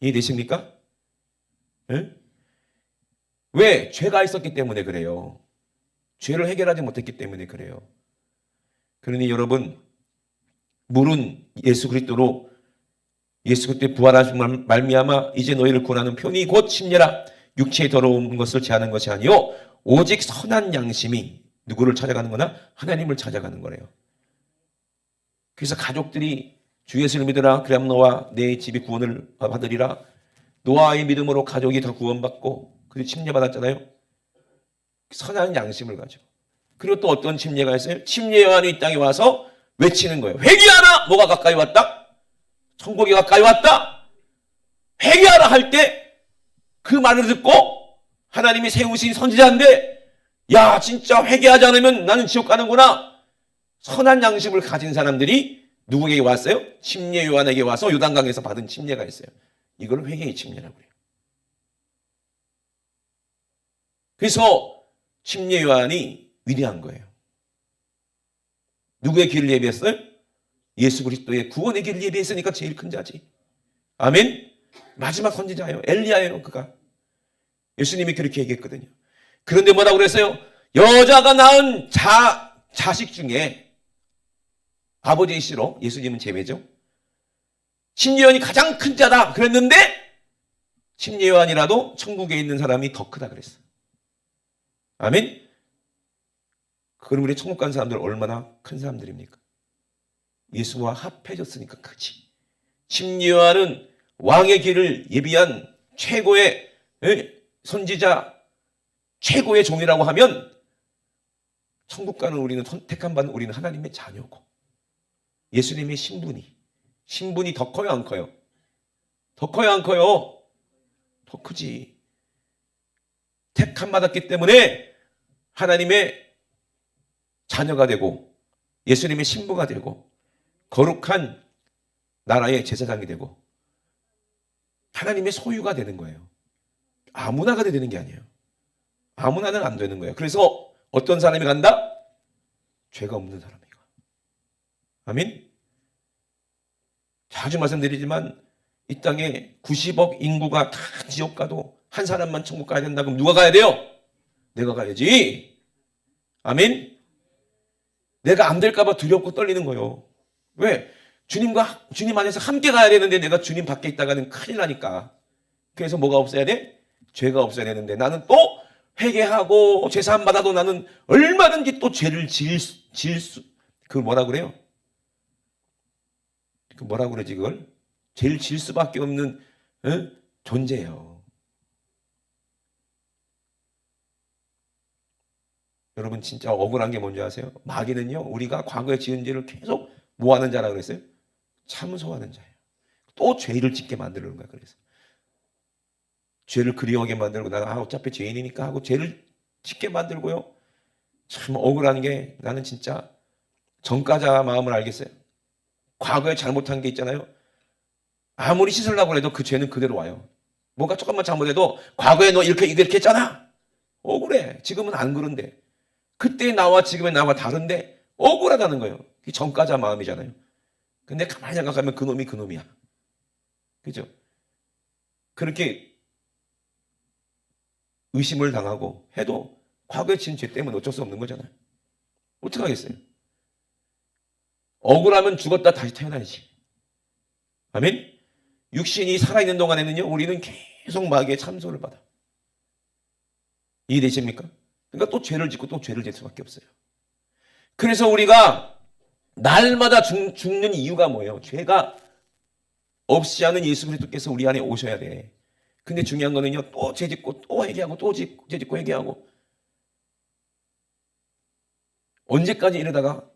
이해되십니까? 네? 왜? 죄가 있었기 때문에 그래요. 죄를 해결하지 못했기 때문에 그래요. 그러니 여러분, 물은 예수 그리스도로, 예수 그리스도의 부활하신 말미암아 이제 너희를 구원하는 편이 곧 침례라. 육체의 더러운 것을 제하는 것이 아니요 오직 선한 양심이 누구를 찾아가는 거나 하나님을 찾아가는 거래요. 그래서 가족들이 주 예수를 믿으라 그럼 너와 내 집이 구원을 받으리라. 노아의 믿음으로 가족이 다 구원받고 그리고 침례받았잖아요. 선한 양심을 가지고. 그리고 또 어떤 침례가 있어요? 침례 요한이 이 땅에 와서 외치는 거예요. 회개하라! 뭐가 가까이 왔다? 천국이 가까이 왔다! 회개하라 할 때 그 말을 듣고 하나님이 세우신 선지자인데, 야, 진짜 회개하지 않으면 나는 지옥 가는구나. 선한 양심을 가진 사람들이 누구에게 왔어요? 침례 요한에게 와서 요단강에서 받은 침례가 있어요. 이걸 회개의 침례라고 해요. 그래서 침례 요한이 위대한 거예요. 누구의 길을 예비했어요? 예수 그리스도의 구원의 길을 예비했으니까 제일 큰 자지. 아멘? 마지막 선지자예요. 엘리야예요, 그가. 예수님이 그렇게 얘기했거든요. 그런데 뭐라고 그랬어요? 여자가 낳은 자식 중에 아버지이시로, 예수님은 제외죠. 침례 요한이 가장 큰 자다 그랬는데 침례 요한이라도 천국에 있는 사람이 더 크다 그랬어요. 아멘? 그럼 우리 천국 간 사람들 얼마나 큰 사람들입니까? 예수와 합해졌으니까 크지. 침례 요한은 왕의 길을 예비한 최고의 선지자, 최고의 종이라고 하면 천국 가는 우리는 택함 받는 우리는 하나님의 자녀고 예수님의 신분이 더 커요 안 커요? 더 커요 안 커요? 더 크지. 택함 받았기 때문에 하나님의 자녀가 되고 예수님의 신부가 되고 거룩한 나라의 제사장이 되고 하나님의 소유가 되는 거예요. 아무나가 되는 게 아니에요. 아무나는 안 되는 거예요. 그래서 어떤 사람이 간다? 죄가 없는 사람이 가. 아멘? 자주 말씀드리지만 이 땅에 90억 인구가 다 지옥 가도 한 사람만 천국 가야 된다. 그럼 누가 가야 돼요? 내가 가야지. 아멘? 내가 안 될까 봐 두렵고 떨리는 거예요. 왜? 주님 안에서 함께 가야 되는데 내가 주님 밖에 있다가는 큰일 나니까. 그래서 뭐가 없어야 돼? 죄가 없어야 되는데 나는 또 회개하고 제사함 받아도 나는 얼마든지 또 죄를 그 뭐라 그래요? 그 뭐라 그러지 그걸? 죄를 지을 수밖에 없는 존재예요. 여러분 진짜 억울한 게 뭔지 아세요? 마귀는요 우리가 과거에 지은 죄를 계속 뭐 하는 자라 그랬어요? 참소하는 자예요. 또 죄를 짓게 만드는 거야. 그래서 죄를 그리워하게 만들고 나는 어차피 죄인이니까 하고 죄를 짓게 만들고요. 참 억울한 게 나는 진짜 전과자 마음을 알겠어요. 과거에 잘못한 게 있잖아요. 아무리 씻으려고 해도 그 죄는 그대로 와요. 뭔가 조금만 잘못해도 과거에 너 이렇게 했잖아. 억울해. 지금은 안 그런데. 그때 나와 지금의 나와 다른데 억울하다는 거예요. 그게 전과자 마음이잖아요. 근데 가만히 생각하면 그놈이 그놈이야. 그죠? 그렇게 의심을 당하고 해도 과거에 지은 죄 때문에 어쩔 수 없는 거잖아요. 어떡하겠어요? 억울하면 죽었다 다시 태어나야지. 아멘? 육신이 살아있는 동안에는요, 우리는 계속 마귀의 참소를 받아. 이해되십니까? 그러니까 또 죄를 짓고 또 죄를 질 수밖에 없어요. 그래서 우리가 날마다 죽는 이유가 뭐예요? 죄가 없이 하는 예수 그리스도께서 우리 안에 오셔야 돼. 근데 중요한 거는요, 또 죄 짓고 또 회개하고 또 죄 짓고 회개하고. 언제까지 이러다가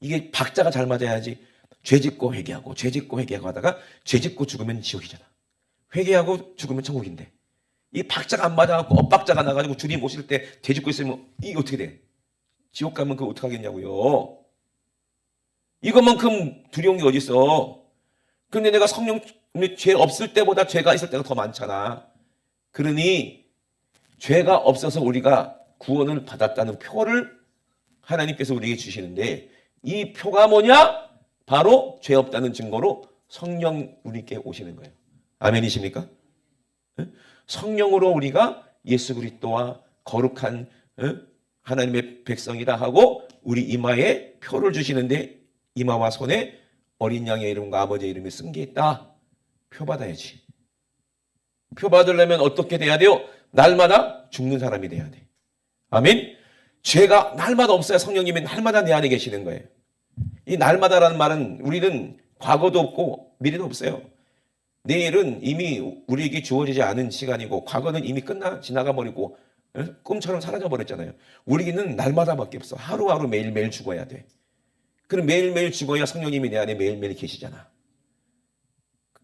이게 박자가 잘 맞아야지 죄 짓고 회개하고 죄 짓고 회개하고 하다가 죄 짓고 죽으면 지옥이잖아. 회개하고 죽으면 천국인데 이 박자가 안 맞아갖고 엇박자가 나가지고 주님 오실 때 죄 짓고 있으면 이게 어떻게 돼? 지옥 가면 그거 어떡하겠냐고요. 이것만큼 두려운 게 어디 있어. 근데 내가 죄 없을 때보다 죄가 있을 때가 더 많잖아. 그러니 죄가 없어서 우리가 구원을 받았다는 표를 하나님께서 우리에게 주시는데 이 표가 뭐냐? 바로 죄 없다는 증거로 성령 우리께 오시는 거예요. 아멘이십니까? 성령으로 우리가 예수 그리스도와 거룩한 하나님의 백성이다 하고 우리 이마에 표를 주시는데 이마와 손에 어린 양의 이름과 아버지의 이름이 쓴 게 있다. 표 받아야지. 표 받으려면 어떻게 돼야 돼요? 날마다 죽는 사람이 돼야 돼. 아멘? 죄가 날마다 없어야 성령님이 날마다 내 안에 계시는 거예요. 이 날마다라는 말은 우리는 과거도 없고 미래도 없어요. 내일은 이미 우리에게 주어지지 않은 시간이고 과거는 이미 지나가 버리고 꿈처럼 사라져 버렸잖아요. 우리는 날마다밖에 없어. 하루하루 매일매일 죽어야 돼. 그럼 매일매일 죽어야 성령님이 내 안에 매일매일 계시잖아.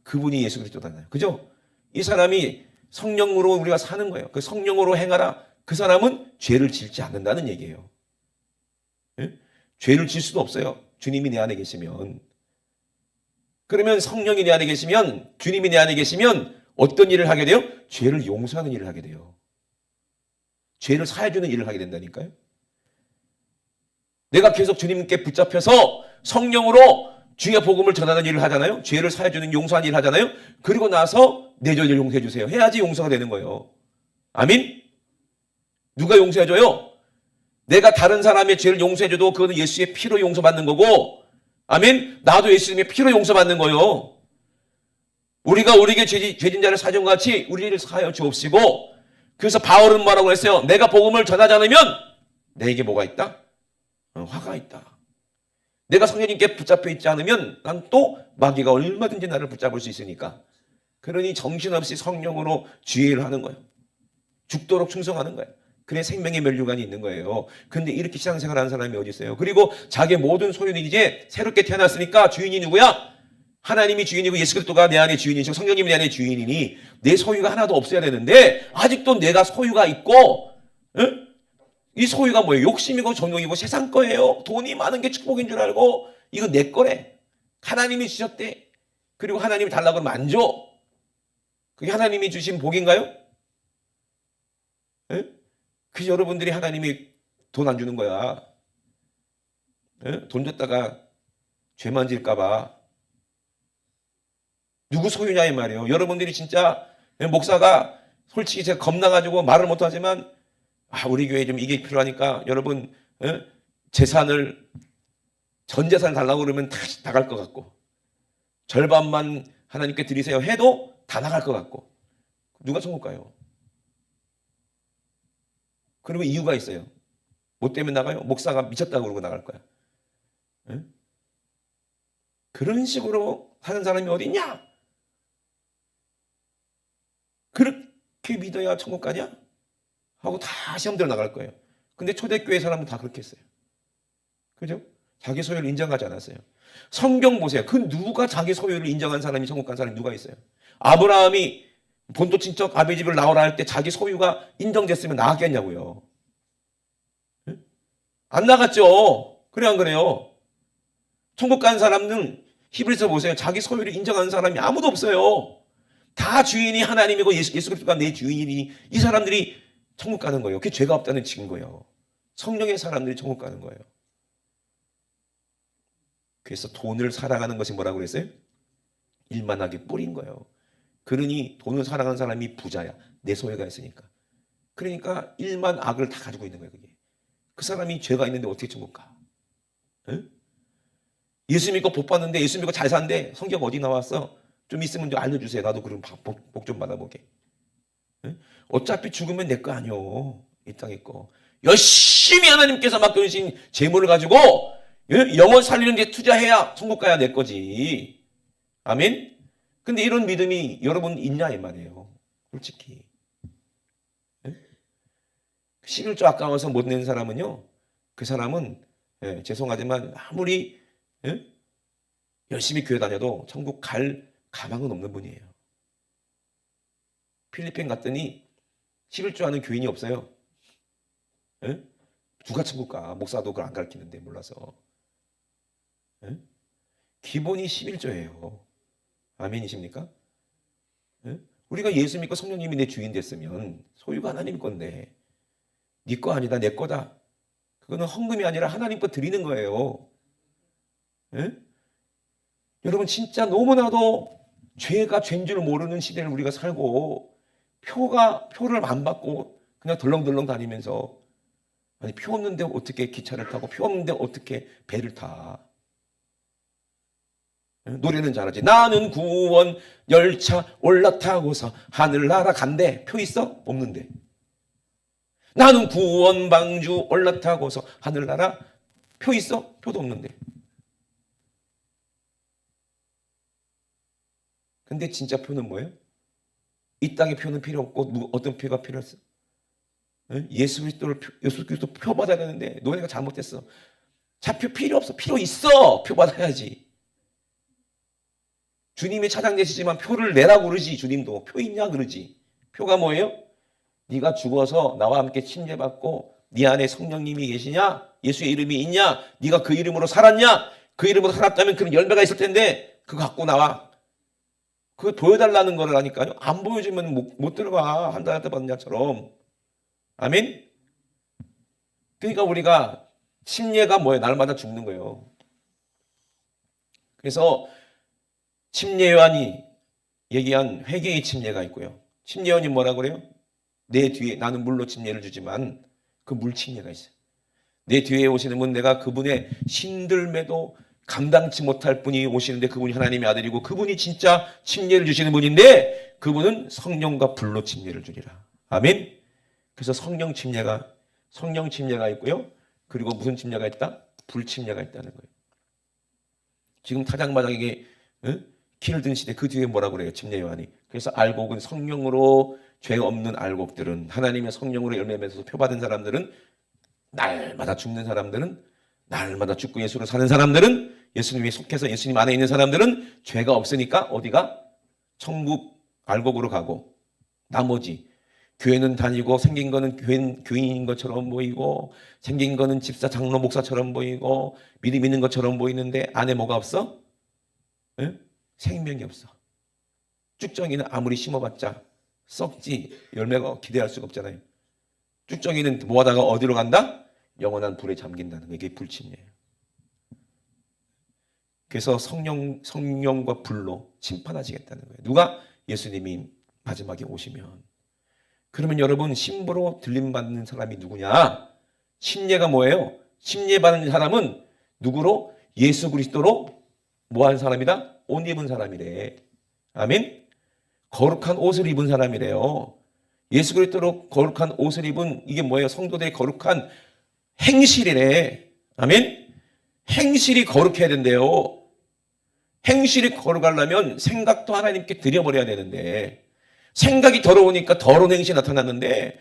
그분이 예수 그리스도잖아요. 그죠? 이 사람이 성령으로 우리가 사는 거예요. 그 성령으로 행하라. 그 사람은 죄를 짓지 않는다는 얘기예요. 예? 죄를 질 수도 없어요. 주님이 내 안에 계시면. 그러면 성령이 내 안에 계시면 주님이 내 안에 계시면 어떤 일을 하게 돼요? 죄를 용서하는 일을 하게 돼요. 죄를 사해주는 일을 하게 된다니까요. 내가 계속 주님께 붙잡혀서 성령으로 주의 복음을 전하는 일을 하잖아요. 죄를 사해주는 용서하는 일을 하잖아요. 그리고 나서 내 죄를 용서해 주세요. 해야지 용서가 되는 거예요. 아멘? 누가 용서해줘요? 내가 다른 사람의 죄를 용서해줘도 그거는 예수의 피로 용서받는 거고, 아멘? 나도 예수님의 피로 용서받는 거예요. 우리가 우리에게 죄진 자를 사준 것 같이 우리를 사하여 주옵시고, 그래서 바울은 뭐라고 했어요? 내가 복음을 전하지 않으면 내게 뭐가 있다? 화가 있다. 내가 성령님께 붙잡혀 있지 않으면 난 또 마귀가 얼마든지 나를 붙잡을 수 있으니까. 그러니 정신없이 성령으로 주의를 하는 거예요. 죽도록 충성하는 거예요. 그래 생명의 멸류관이 있는 거예요. 근데 이렇게 신앙생활하는 사람이 어디 있어요? 그리고 자기의 모든 소유는 이제 새롭게 태어났으니까 주인이 누구야? 하나님이 주인이고 예수 그리스도가 내 안에 주인이시고 성령님이 내 안에 주인이니 내 소유가 하나도 없어야 되는데 아직도 내가 소유가 있고, 응? 이 소유가 뭐예요? 욕심이고 정욕이고 세상 거예요. 돈이 많은 게 축복인 줄 알고 이거 내 거래. 하나님이 주셨대. 그리고 하나님이 달라고 하면 안 줘. 그게 하나님이 주신 복인가요? 응? 그 여러분들이 하나님이 돈 안 주는 거야. 응? 돈 줬다가 죄만 질까봐. 누구 소유냐 이 말이에요. 여러분들이 진짜 목사가 솔직히 제가 겁나가지고 말을 못하지만 우리 교회 좀 이게 필요하니까 여러분 재산을 전 재산을 달라고 그러면 다 나갈 것 같고 절반만 하나님께 드리세요 해도 다 나갈 것 같고 누가 천국 가요? 그리고 이유가 있어요. 뭐 때문에 나가요? 목사가 미쳤다고 그러고 나갈 거야. 응? 그런 식으로 사는 사람이 어디 있냐? 그렇게 믿어야 천국 가냐? 하고 다 시험대로 나갈 거예요. 근데 초대교회 사람은 다 그렇게 했어요. 그죠? 자기 소유를 인정하지 않았어요. 성경 보세요. 그 누가 자기 소유를 인정한 사람이 천국 간 사람이 누가 있어요? 아브라함이 본토 친척 아비 집을 나오라 할 때 자기 소유가 인정됐으면 나갔겠냐고요. 응? 안 나갔죠. 그래 안 그래요? 천국 간 사람은 히브리서 보세요. 자기 소유를 인정하는 사람이 아무도 없어요. 다 주인이 하나님이고 예수 그리스도가 내 주인이니 이 사람들이 천국 가는 거예요. 그게 죄가 없다는 증거예요. 성령의 사람들이 천국 가는 거예요. 그래서 돈을 사랑하는 것이 뭐라고 그랬어요? 일만하게 뿌린 거예요. 그러니 돈을 사랑하는 사람이 부자야. 내 소유가 있으니까. 그러니까 일만 악을 다 가지고 있는 거예요. 그게. 그 사람이 죄가 있는데 어떻게 천국 가? 응? 예수 믿고 복 받는데 예수 믿고 잘 산대. 성경 어디 나왔어? 좀 있으면 좀 알려주세요. 나도 그럼 복 좀 받아보게. 응? 어차피 죽으면 내 거 아니오. 이 땅에 거. 열심히 하나님께서 맡겨주신 재물을 가지고 영혼 살리는 데 투자해야 천국 가야 내 거지. 아멘? 근데 이런 믿음이 여러분 있냐 이 말이에요. 솔직히. 11조 아까워서 못 낸 사람은요. 그 사람은 죄송하지만 아무리 열심히 교회 다녀도 천국 갈 가망은 없는 분이에요. 필리핀 갔더니 11조 하는 교인이 없어요. 누가 천국 가? 목사도 그걸 안 가르치는데 몰라서. 기본이 11조예요. 아멘이십니까? 우리가 예수 믿고 성령님이 내 주인 됐으면 소유가 하나님 건데 네 거 아니다 내 거다. 그거는 헌금이 아니라 하나님 거 드리는 거예요. 여러분 진짜 너무나도 죄가 죄인 줄 모르는 시대를 우리가 살고 표를 안 받고 그냥 덜렁덜렁 다니면서 아니 표 없는데 어떻게 기차를 타고 표 없는데 어떻게 배를 타. 노래는 잘하지. 나는 구원 열차 올라타고서 하늘나라 간대. 표 있어? 없는데. 나는 구원 방주 올라타고서 하늘나라 표 있어? 표도 없는데. 근데 진짜 표는 뭐예요? 이 땅의 표는 필요 없고 어떤 표가 필요했어? 예수 그리스도 표 받아야 되는데 너네가 잘못했어. 자표 필요 없어. 필요 있어. 표 받아야지. 주님이 차장 되시지만 표를 내라고 그러지. 주님도 표 있냐 그러지. 표가 뭐예요? 네가 죽어서 나와 함께 침례받고 네 안에 성령님이 계시냐? 예수의 이름이 있냐? 네가 그 이름으로 살았냐? 그 이름으로 살았다면 그런 열매가 있을 텐데 그거 갖고 나와. 그거 보여달라는 거라니까요. 안 보여주면 못 들어가. 한 달한테 받느냐처럼. 아멘? 그러니까 우리가 침례가 뭐예요? 날마다 죽는 거예요. 그래서 침례 요한이 얘기한 회개의 침례가 있고요. 침례 요한이 뭐라고 그래요? 내 뒤에 나는 물로 침례를 주지만 그 물 침례가 있어요. 내 뒤에 오시는 분 내가 그분의 신들매도 감당치 못할 분이 오시는데 그분이 하나님의 아들이고 그분이 진짜 침례를 주시는 분인데 그분은 성령과 불로 침례를 주리라. 아멘. 그래서 성령 침례가 있고요. 그리고 무슨 침례가 있다? 불 침례가 있다는 거예요. 지금 타작마당에게 길을 든 시대 그 뒤에 뭐라고 그래요? 침례 요한이. 그래서 알곡은 성령으로 죄 없는 알곡들은, 하나님의 성령으로 열매 맺어서 표받은 사람들은, 날마다 죽는 사람들은, 날마다 죽고 예수로 사는 사람들은, 예수님에 속해서 예수님 안에 있는 사람들은 죄가 없으니까 어디가? 천국 알곡으로 가고, 나머지 교회는 다니고 생긴 거는 교인인 것처럼 보이고, 생긴 거는 집사 장로 목사처럼 보이고, 믿음 있는 것처럼 보이는데 안에 뭐가 없어? 에? 생명이 없어. 쭉정이는 아무리 심어봤자 썩지 열매가 기대할 수가 없잖아요. 쭉정이는 모아다가 어디로 간다? 영원한 불에 잠긴다는 거. 이게 불침이에요. 그래서 성령과 불로 심판하시겠다는 거예요. 누가? 예수님이 마지막에 오시면. 그러면 여러분, 신부로 들림받는 사람이 누구냐? 침례가 뭐예요? 침례받는 사람은 누구로? 예수 그리스도로 뭐한 사람이다? 옷 입은 사람이래. 아멘? 거룩한 옷을 입은 사람이래요. 예수 그리스도로 거룩한 옷을 입은, 이게 뭐예요? 성도들의 거룩한 행실이래. 아멘? 행실이 거룩해야 된대요. 행실이 거룩하려면 생각도 하나님께 드려버려야 되는데, 생각이 더러우니까 더러운 행실이 나타났는데,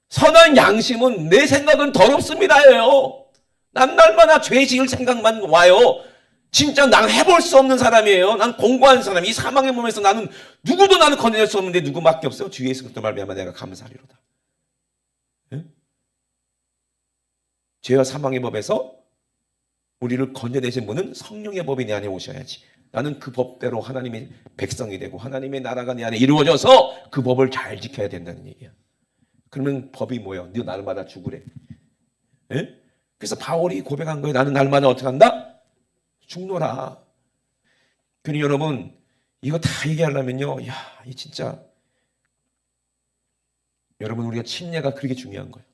선한 양심은 내 생각은 더럽습니다예요. 난 날마다 죄 지을 생각만 와요. 진짜 난 해볼 수 없는 사람이에요. 난 공고한 사람. 이 사망의 몸에서 나는 누구도 나는 건져낼 수 없는데 누구밖에 없어요. 주 예수 그리스도 말미암아 내가 감사하리로다. 네? 죄와 사망의 법에서 우리를 건져내신 분은 성령의 법이 내 안에 오셔야지. 나는 그 법대로 하나님의 백성이 되고 하나님의 나라가 내 안에 이루어져서 그 법을 잘 지켜야 된다는 얘기야. 그러면 법이 뭐예요? 너 날마다 죽으래. 네? 그래서 바울이 고백한 거예요. 나는 날마다 어떻게 한다? 죽노라. 그러니 여러분, 이거 다 얘기하려면요, 야, 이 진짜 여러분, 우리가 침례가 그렇게 중요한 거예요.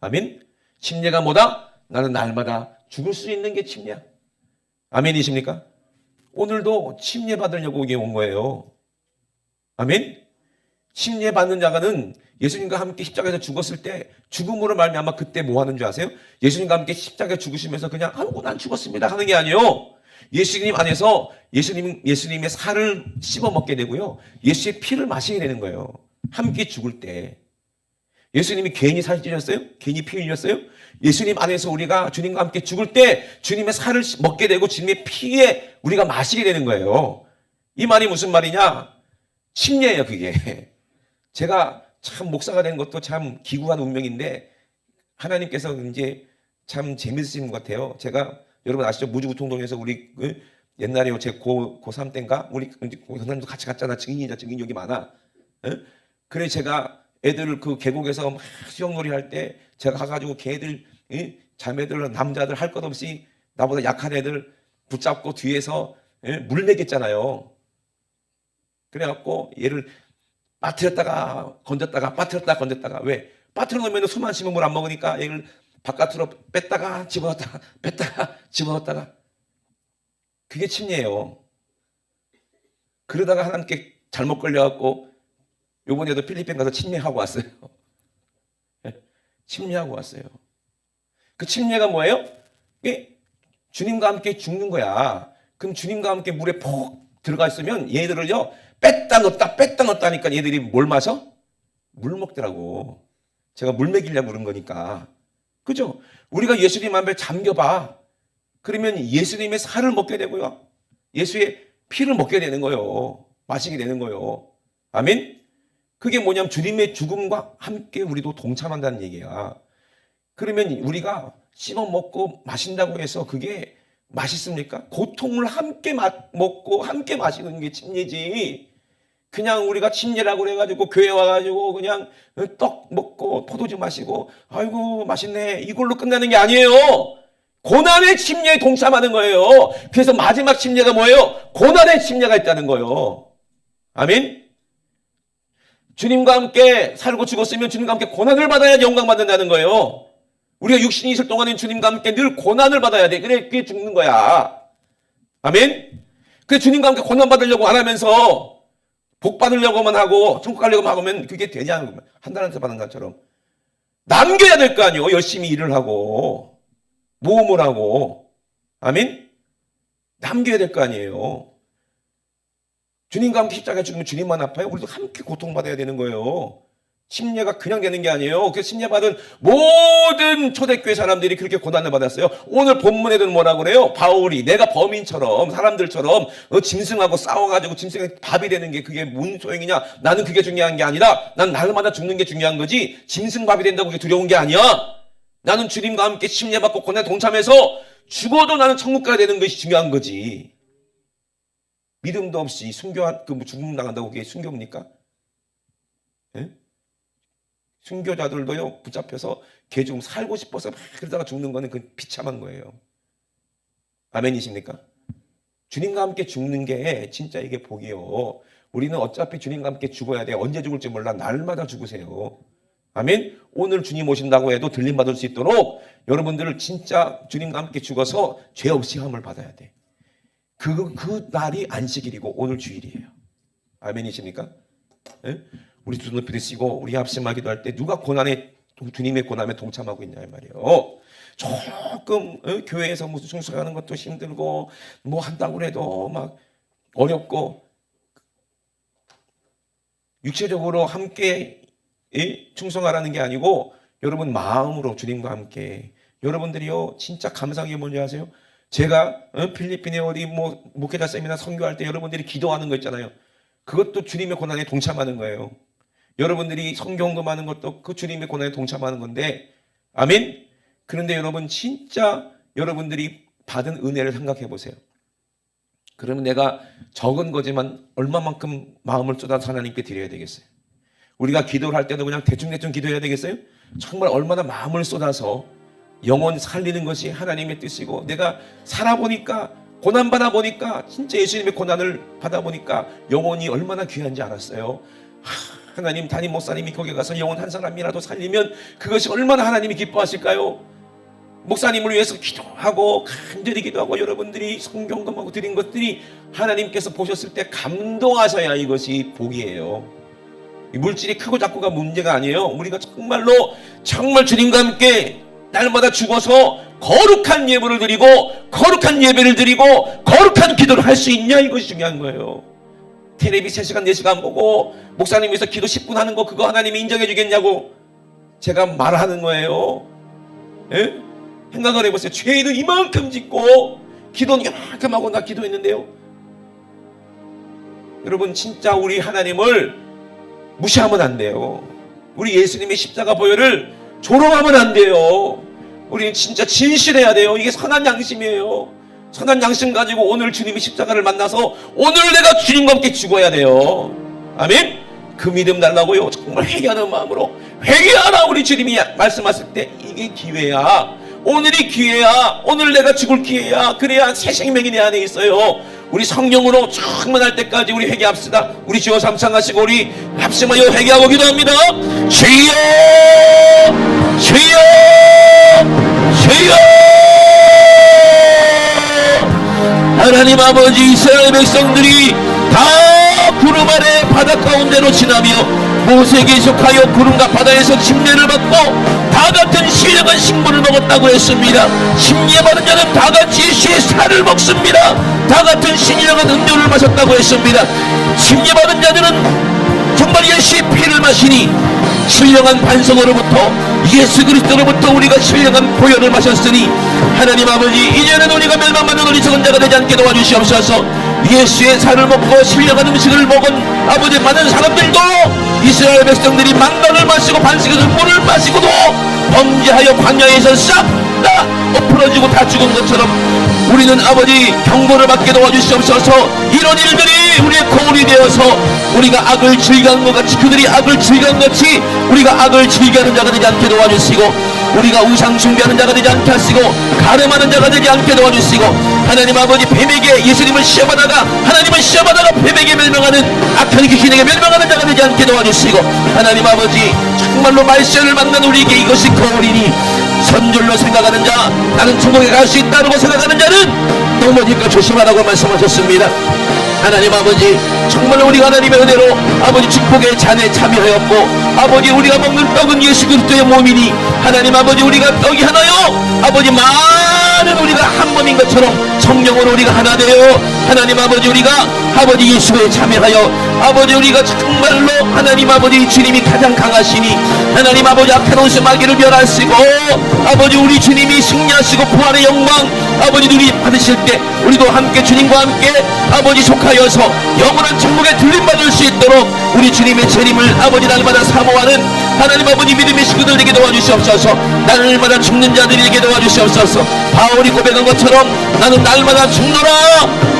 아멘. 침례가 뭐다? 나는 날마다 죽을 수 있는 게 침례야. 아멘이십니까? 오늘도 침례 받으려고 여기 온 거예요. 아멘. 침례 받는 자가는 예수님과 함께 십자가에서 죽었을 때 죽음으로 말미암아 그때 뭐 하는 줄 아세요? 예수님과 함께 십자가에 죽으시면서 그냥 아이고 난 죽었습니다 하는 게 아니에요. 예수님 안에서 예수님의 살을 씹어 먹게 되고요. 예수의 피를 마시게 되는 거예요. 함께 죽을 때. 예수님이 괜히 살 찌셨어요? 괜히 피 흘렸어요? 예수님 안에서 우리가 주님과 함께 죽을 때 주님의 살을 먹게 되고 주님의 피에 우리가 마시게 되는 거예요. 이 말이 무슨 말이냐? 침례예요, 그게. 제가 참 목사가 된 것도 참 기구한 운명인데 하나님께서 이제 참 재밌으신 것 같아요. 제가 여러분 아시죠? 무주구통동에서 우리 옛날에 제 고3 때인가 우리 하나님도 같이 갔잖아. 증인이 여기 많아. 그래 제가 애들 그 계곡에서 막 수영놀이 할 때 제가 가가지고 걔들 자매들 남자들 할 것 없이 나보다 약한 애들 붙잡고 뒤에서 물 먹였잖아요. 그래갖고 얘를 빠뜨렸다가 건졌다가 빠뜨렸다가 건졌다가 왜? 빠뜨려 놓으면 숨 안 쉬면 물 안 먹으니까 얘를 바깥으로 뺐다가 집어넣었다가 뺐다가 집어넣었다가 그게 침례예요. 그러다가 하나님께 잘못 걸려갖고 요번에도 필리핀 가서 침례하고 왔어요. 침례하고 왔어요. 그 침례가 뭐예요? 이게 주님과 함께 죽는 거야. 그럼 주님과 함께 물에 푹 들어가 있으면 얘들을요 뺐다 넣었다 하니까 얘들이 뭘 마셔? 물 먹더라고. 제가 물 먹이려고 그런 거니까. 그죠? 우리가 예수님 앞에 잠겨봐. 그러면 예수님의 살을 먹게 되고요. 예수의 피를 먹게 되는 거예요. 마시게 되는 거예요. 아멘? 그게 뭐냐면 주님의 죽음과 함께 우리도 동참한다는 얘기야. 그러면 우리가 씹어 먹고 마신다고 해서 그게 맛있습니까? 고통을 함께 먹고 함께 마시는 게 침례지. 그냥 우리가 침례라고 그래가지고 교회 와가지고 그냥 떡 먹고 포도주 마시고 아이고 맛있네 이걸로 끝나는 게 아니에요. 고난의 침례에 동참하는 거예요. 그래서 마지막 침례가 뭐예요? 고난의 침례가 있다는 거예요. 아멘. 주님과 함께 살고 죽었으면 주님과 함께 고난을 받아야 영광 받는다는 거예요. 우리가 육신이 있을 동안은 주님과 함께 늘 고난을 받아야 돼. 그래 그게 죽는 거야. 아멘. 그래 주님과 함께 고난 받으려고 안 하면서 복 받으려고만 하고 천국 가려고만 하면 그게 되냐? 한 달한테 받은 것처럼 남겨야 될 거 아니에요. 열심히 일을 하고 모험을 하고 아멘. 남겨야 될 거 아니에요. 주님과 함께 십자가에 죽으면 주님만 아파요? 우리도 함께 고통받아야 되는 거예요. 침례가 그냥 되는 게 아니에요. 그 침례받은 모든 초대교회 사람들이 그렇게 고난을 받았어요. 오늘 본문에는 뭐라고 그래요? 바울이 내가 범인처럼 사람들처럼 짐승하고 싸워가지고 짐승이 밥이 되는 게 그게 뭔 소용이냐? 나는 그게 중요한 게 아니라 난 날마다 죽는 게 중요한 거지 짐승 밥이 된다고 그게 두려운 게 아니야. 나는 주님과 함께 침례받고 고난에 동참해서 죽어도 나는 천국 가야 되는 것이 중요한 거지. 믿음도 없이 죽음 당한다고 그게 순교입니까? 예? 순교자들도요 붙잡혀서 개 좀 살고 싶어서 막 그러다가 죽는 거는 그 비참한 거예요. 아멘이십니까? 주님과 함께 죽는 게 진짜 이게 복이요. 우리는 어차피 주님과 함께 죽어야 돼. 언제 죽을지 몰라. 날마다 죽으세요. 아멘. 오늘 주님 오신다고 해도 들림 받을 수 있도록 여러분들을 진짜 주님과 함께 죽어서 죄 없이 함을 받아야 돼. 그 날이 안식일이고 오늘 주일이에요. 아멘이십니까? 예? 우리 두 높이 드시고 우리 합심하 기도할 때 누가 주님의 고난에 동참하고 있냐 이 말이에요. 조금 교회에서 무슨 충성하는 것도 힘들고 뭐 한다고 해도 막 어렵고 육체적으로 함께 충성하라는 게 아니고 여러분 마음으로 주님과 함께 여러분들이요 진짜 감사한 게 뭔지 아세요? 제가 필리핀에 어디 뭐 목회자 세미나 선교할 때 여러분들이 기도하는 거 있잖아요. 그것도 주님의 고난에 동참하는 거예요. 여러분들이 성경금하는 것도 그 주님의 고난에 동참하는 건데 아멘. 그런데 여러분 진짜 여러분들이 받은 은혜를 생각해 보세요. 그러면 내가 적은 거지만 얼마만큼 마음을 쏟아서 하나님께 드려야 되겠어요? 우리가 기도를 할 때도 그냥 대충대충 기도해야 되겠어요? 정말 얼마나 마음을 쏟아서 영혼 살리는 것이 하나님의 뜻이고 내가 살아보니까 고난 받아보니까 진짜 예수님의 고난을 받아보니까 영혼이 얼마나 귀한지 알았어요. 하나님 담임 목사님이 거기 가서 영혼 한 사람이라도 살리면 그것이 얼마나 하나님이 기뻐하실까요? 목사님을 위해서 기도하고 간절히 기도하고 여러분들이 성경금하고 드린 것들이 하나님께서 보셨을 때 감동하셔야 이것이 복이에요. 물질이 크고 작고가 문제가 아니에요. 우리가 정말 주님과 함께 날마다 죽어서 거룩한 예배를 드리고 거룩한 기도를 할 수 있냐 이것이 중요한 거예요. 텔레비 3시간 4시간 보고 목사님 위해서 기도 10분 하는 거 그거 하나님이 인정해 주겠냐고 제가 말하는 거예요. 예? 생각을 해보세요. 죄는 이만큼 짓고 기도는 이만큼 하고 나 기도했는데요. 여러분 진짜 우리 하나님을 무시하면 안 돼요. 우리 예수님의 십자가 보혈을 조롱하면 안 돼요. 우리는 진짜 진실해야 돼요. 이게 선한 양심이에요. 선한 양심 가지고 오늘 주님의 십자가를 만나서 오늘 내가 주님과 함께 죽어야 돼요. 아멘. 그 믿음 달라고요. 정말 회개하는 마음으로 회개하라 우리 주님이 말씀하실 때 이게 기회야. 오늘이 기회야. 오늘 내가 죽을 기회야. 그래야 새 생명이 내 안에 있어요. 우리 성령으로 충만할 때까지 우리 회개합시다. 우리 주여 삼창하시고 우리 합심하여 회개하고 기도합니다. 주여 주여 주여 하나님 아버지 이스라엘 백성들이 다 구름 아래 바다 가운데로 지나며 모세에게 속하여 구름과 바다에서 침례를 받고 다 같은 신령한 식물을 먹었다고 했습니다. 침례받은 자는 다 같이 예수의 살을 먹습니다. 다 같은 신령한 음료를 마셨다고 했습니다. 침례받은 자들은 정말 예수의 피를 마시니 신령한 반성으로부터 예수 그리스도로부터 우리가 신령한 보혈을 마셨으니 하나님 아버지 이제는 우리가 멸망받는 어리석은 자가 되지 않게 도와주시옵소서. 예수의 살을 먹고 신령한 음식을 먹은 아버지 많은 사람들도 이스라엘 백성들이 망나를 마시고 반석에서 물을 마시고도 범죄하여 광야에서 싹 다 엎어지고 다 죽은 것처럼 우리는 아버지 경고를 받게 도와주시옵소서. 이런 일들이 우리의 거울이 되어서 우리가 악을 즐겨하는 것 같이 그들이 악을 즐겨하는 것 같이 우리가 악을 즐겨하는 자가 되지 않게 도와주시고 우리가 우상 숭배하는 자가 되지 않게 하시고 가늠하는 자가 되지 않게 도와주시고 하나님 아버지 뱀에게 예수님을 시험하다가 하나님을 시험하다가 뱀에게 멸망하는 악한 귀신에게 멸망하는 자가 되지 않게 도와주시고 하나님 아버지 정말로 말씀을 만난 우리에게 이것이 거울이니 선줄로 생각하는 자 나는 천국에 갈 수 있다고 생각하는 자는 넘어질까 조심하라고 말씀하셨습니다. 하나님 아버지 정말 우리가 하나님의 은혜로 아버지 축복의 잔에 참여하였고 아버지 우리가 먹는 떡은 예수 그리스도의 몸이니 하나님 아버지 우리가 떡이 하나요 아버지 많은 우리가 한 몸인 것처럼 성령으로 우리가 하나 되어 하나님 아버지 우리가 아버지 예수에 참여하여 아버지 우리가 정말로 하나님 아버지 주님이 가장 강하시니 하나님 아버지 악한 마귀를 멸하시고 아버지 우리 주님이 승리하시고 부활의 영광 아버지 누리 받으실 때 우리도 함께 주님과 함께 아버지 속하여서 영원한 천국에 들림받을 수 있도록 우리 주님의 재림을 아버지 날마다 사모하는 하나님 아버지 믿음의 식구들에게 도와주시옵소서. 날마다 죽는 자들에게 도와주시옵소서. 바울이 고백한 것처럼 나는 날마다 죽노라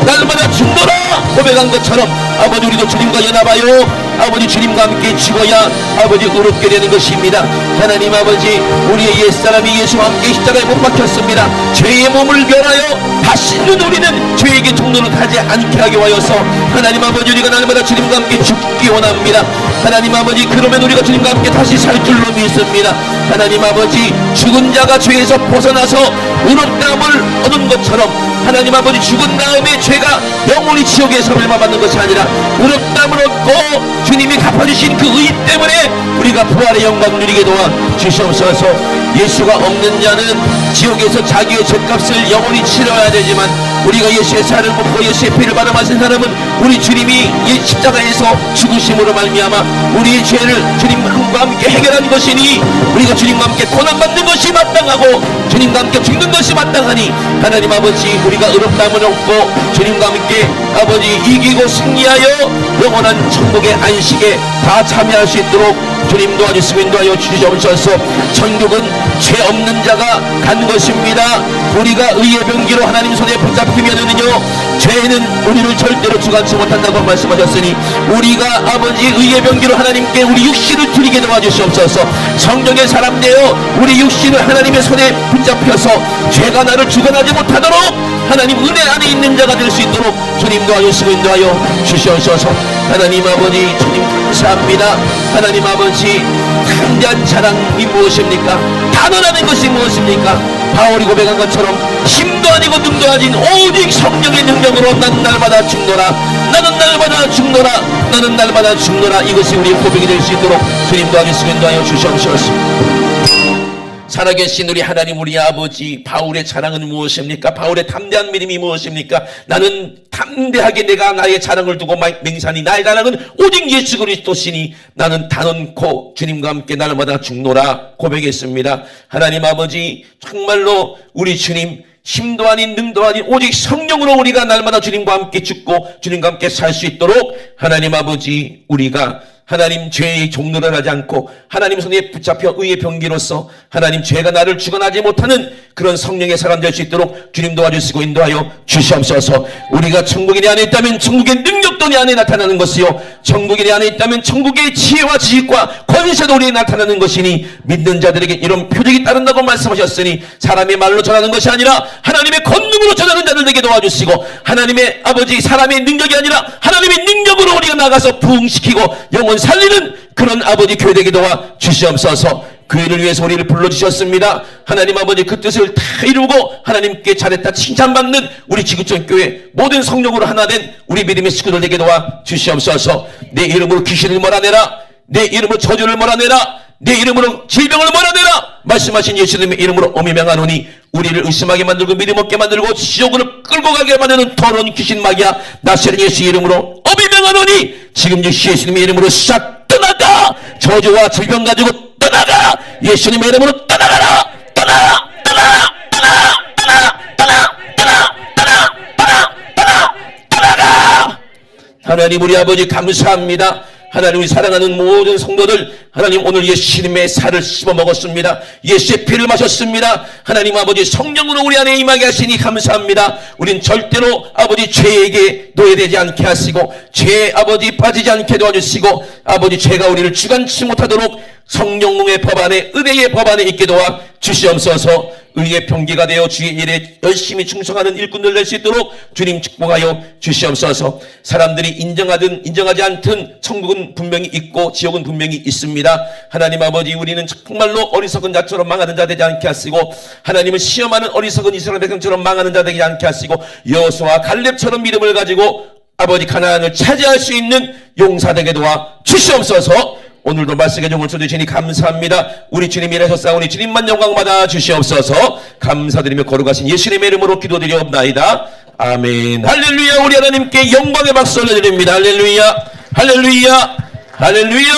날마다 죽노라 고백한 것처럼 아버지 우리도 주님과 연합하여 아버지 주님과 함께 죽어야 아버지 의롭게 되는 것입니다. 하나님 아버지 우리의 옛사람이 예수와 함께 십자가에 못 박혔습니다. 죄의 몸을 멸하여 다시는 우리는 죄에게 종로를 가지 않게 하게 하여서 하나님 아버지 우리가 날마다 주님과 함께 죽기 원합니다. 하나님 아버지 그러면 우리가 주님과 함께 다시 살 줄로 믿습니다. 하나님 아버지 죽은 자가 죄에서 벗어나서 의롭다함을 얻은 것처럼 하나님 아버지 죽은 다음에 죄가 영원히 지옥에서 멸망받는 것이 아니라 의롭다함을 얻고 주님이 갚아주신 그 의 때문에 우리가 부활의 영광 누리게 도와 주시옵소서. 예수가 없는 자는 지옥에서 자기의 죄값을 영원히 치러야 되지만 우리가 예수의 살을 먹고 예수의 피를 받아 마신 사람은 우리 주님이 이 십자가에서 죽으심으로 말미암아 우리의 죄를 주님과 함께 해결한 것이니 우리가 주님과 함께 고난받는 것이 마땅하고 주님과 함께 죽는 것이 마땅하니 하나님 아버지 우리가 의롭다함을 얻고 주님과 함께 아버지 이기고 승리하여 영원한 천국의 안식에 다 참여할 수 있도록 주님 도와주시고 인도하여 주시옵소서. 천국은 죄 없는 자가 간 것입니다. 우리가 의의 병기로 하나님 손에 붙잡히면은요 죄는 우리를 절대로 주관치 못한다고 말씀하셨으니 우리가 아버지 의의 병기로 하나님께 우리 육신을 드리게 도와주시옵소서. 성령의 사람 되어 우리 육신을 하나님의 손에 붙잡혀서 죄가 나를 주관하지 못하도록 하나님 은혜 안에 있는 자가 될 수 있도록 주님 도와주시고 인도하여 주시옵소서. 하나님 아버지 주님 감사합니다. 하나님 아버지 강대한 자랑이 무엇입니까? 단언하는 것이 무엇입니까? 바울이 고백한 것처럼 힘도 아니고 능도 아닌 오직 성령의 능력으로 나는 날마다 죽노라 나는 날마다 죽노라 나는 날마다 죽노라 이것이 우리의 고백이 될 수 있도록 주님 도와주시고 인도하여 주시옵소서. 살아계신 우리 하나님 우리 아버지 바울의 자랑은 무엇입니까? 바울의 담대한 믿음이 무엇입니까? 나는 담대하게 내가 나의 자랑을 두고 맹세하니 나의 자랑은 오직 예수 그리스도시니 나는 단언코 주님과 함께 날마다 죽노라 고백했습니다. 하나님 아버지 정말로 우리 주님 힘도 아닌 능도 아닌 오직 성령으로 우리가 날마다 주님과 함께 죽고 주님과 함께 살 수 있도록 하나님 아버지 우리가 하나님 죄의 종로를 하지 않고 하나님 손에 붙잡혀 의의 병기로서 하나님 죄가 나를 주관하지 못하는 그런 성령의 사람 될 수 있도록 주님 도와주시고 인도하여 주시옵소서. 우리가 천국이 내 안에 있다면 천국의 능력도 내 안에 나타나는 것이요 천국이 내 안에 있다면 천국의 지혜와 지식과 권세도 우리에 나타나는 것이니 믿는 자들에게 이런 표적이 따른다고 말씀하셨으니 사람의 말로 전하는 것이 아니라 하나님의 권능으로 전하는 자들에게 도와주시고 하나님의 아버지 사람의 능력이 아니라 하나님의 능력으로 우리가 나가서 부흥시키고 영혼 살리는 그런 아버지 교회 되게 도와 주시옵소서. 그 일을 위해서 우리를 불러주셨습니다. 하나님 아버지 그 뜻을 다 이루고 하나님께 잘했다 칭찬받는 우리 지구촌 교회 모든 성령으로 하나 된 우리 믿음의 식구들 되게 도와 주시옵소서. 내 이름으로 귀신을 몰아내라 내 이름으로 저주를 몰아내라 내 이름으로 질병을 몰아내라 말씀하신 예수님의 이름으로 어미 명하노니 우리를 의심하게 만들고 믿음 없게 만들고 지옥으로 끌고 가게 만드는 더러운 귀신 마귀야 나세는 예수 이름으로 어미 명하노니 지금 예수님의 이름으로 싹 떠나가 저주와 질병 가지고 떠나가 예수님의 이름으로 떠나가라 떠나가 떠나가 떠나가 떠나가 떠나가 떠나가 떠나가 하나님 우리 아버지 감사합니다. 하나님 우리 사랑하는 모든 성도들 하나님 오늘 예수님의 살을 씹어 먹었습니다. 예수의 피를 마셨습니다. 하나님 아버지 성령으로 우리 안에 임하게 하시니 감사합니다. 우린 절대로 아버지 죄에게 노예되지 않게 하시고 죄에 아버지 빠지지 않게 도와주시고 아버지 죄가 우리를 주관치 못하도록 성령의 법 안에 은혜의 법 안에 있게 도와 주시옵소서. 의의 병기가 되어 주의 일에 열심히 충성하는 일꾼들 될 수 있도록 주님 축복하여 주시옵소서. 사람들이 인정하든 인정하지 않든 천국은 분명히 있고 지옥은 분명히 있습니다. 하나님 아버지 우리는 정말로 어리석은 자처럼 망하는 자 되지 않게 하시고 하나님을 시험하는 어리석은 이스라엘 백성처럼 망하는 자 되지 않게 하시고 여호수아와 갈렙처럼 믿음을 가지고 아버지 가나안을 차지할 수 있는 용사 되게 도와 주시옵소서. 오늘도 말씀의 종을 써주시니 감사합니다. 우리 주님 이래서 싸우니 주님만 영광 받아 주시옵소서. 감사드리며 거룩하신 예수님의 이름으로 기도드리옵나이다. 아멘. 할렐루야. 우리 하나님께 영광의 박수 올려드립니다. 할렐루야. 할렐루야. 할렐루야.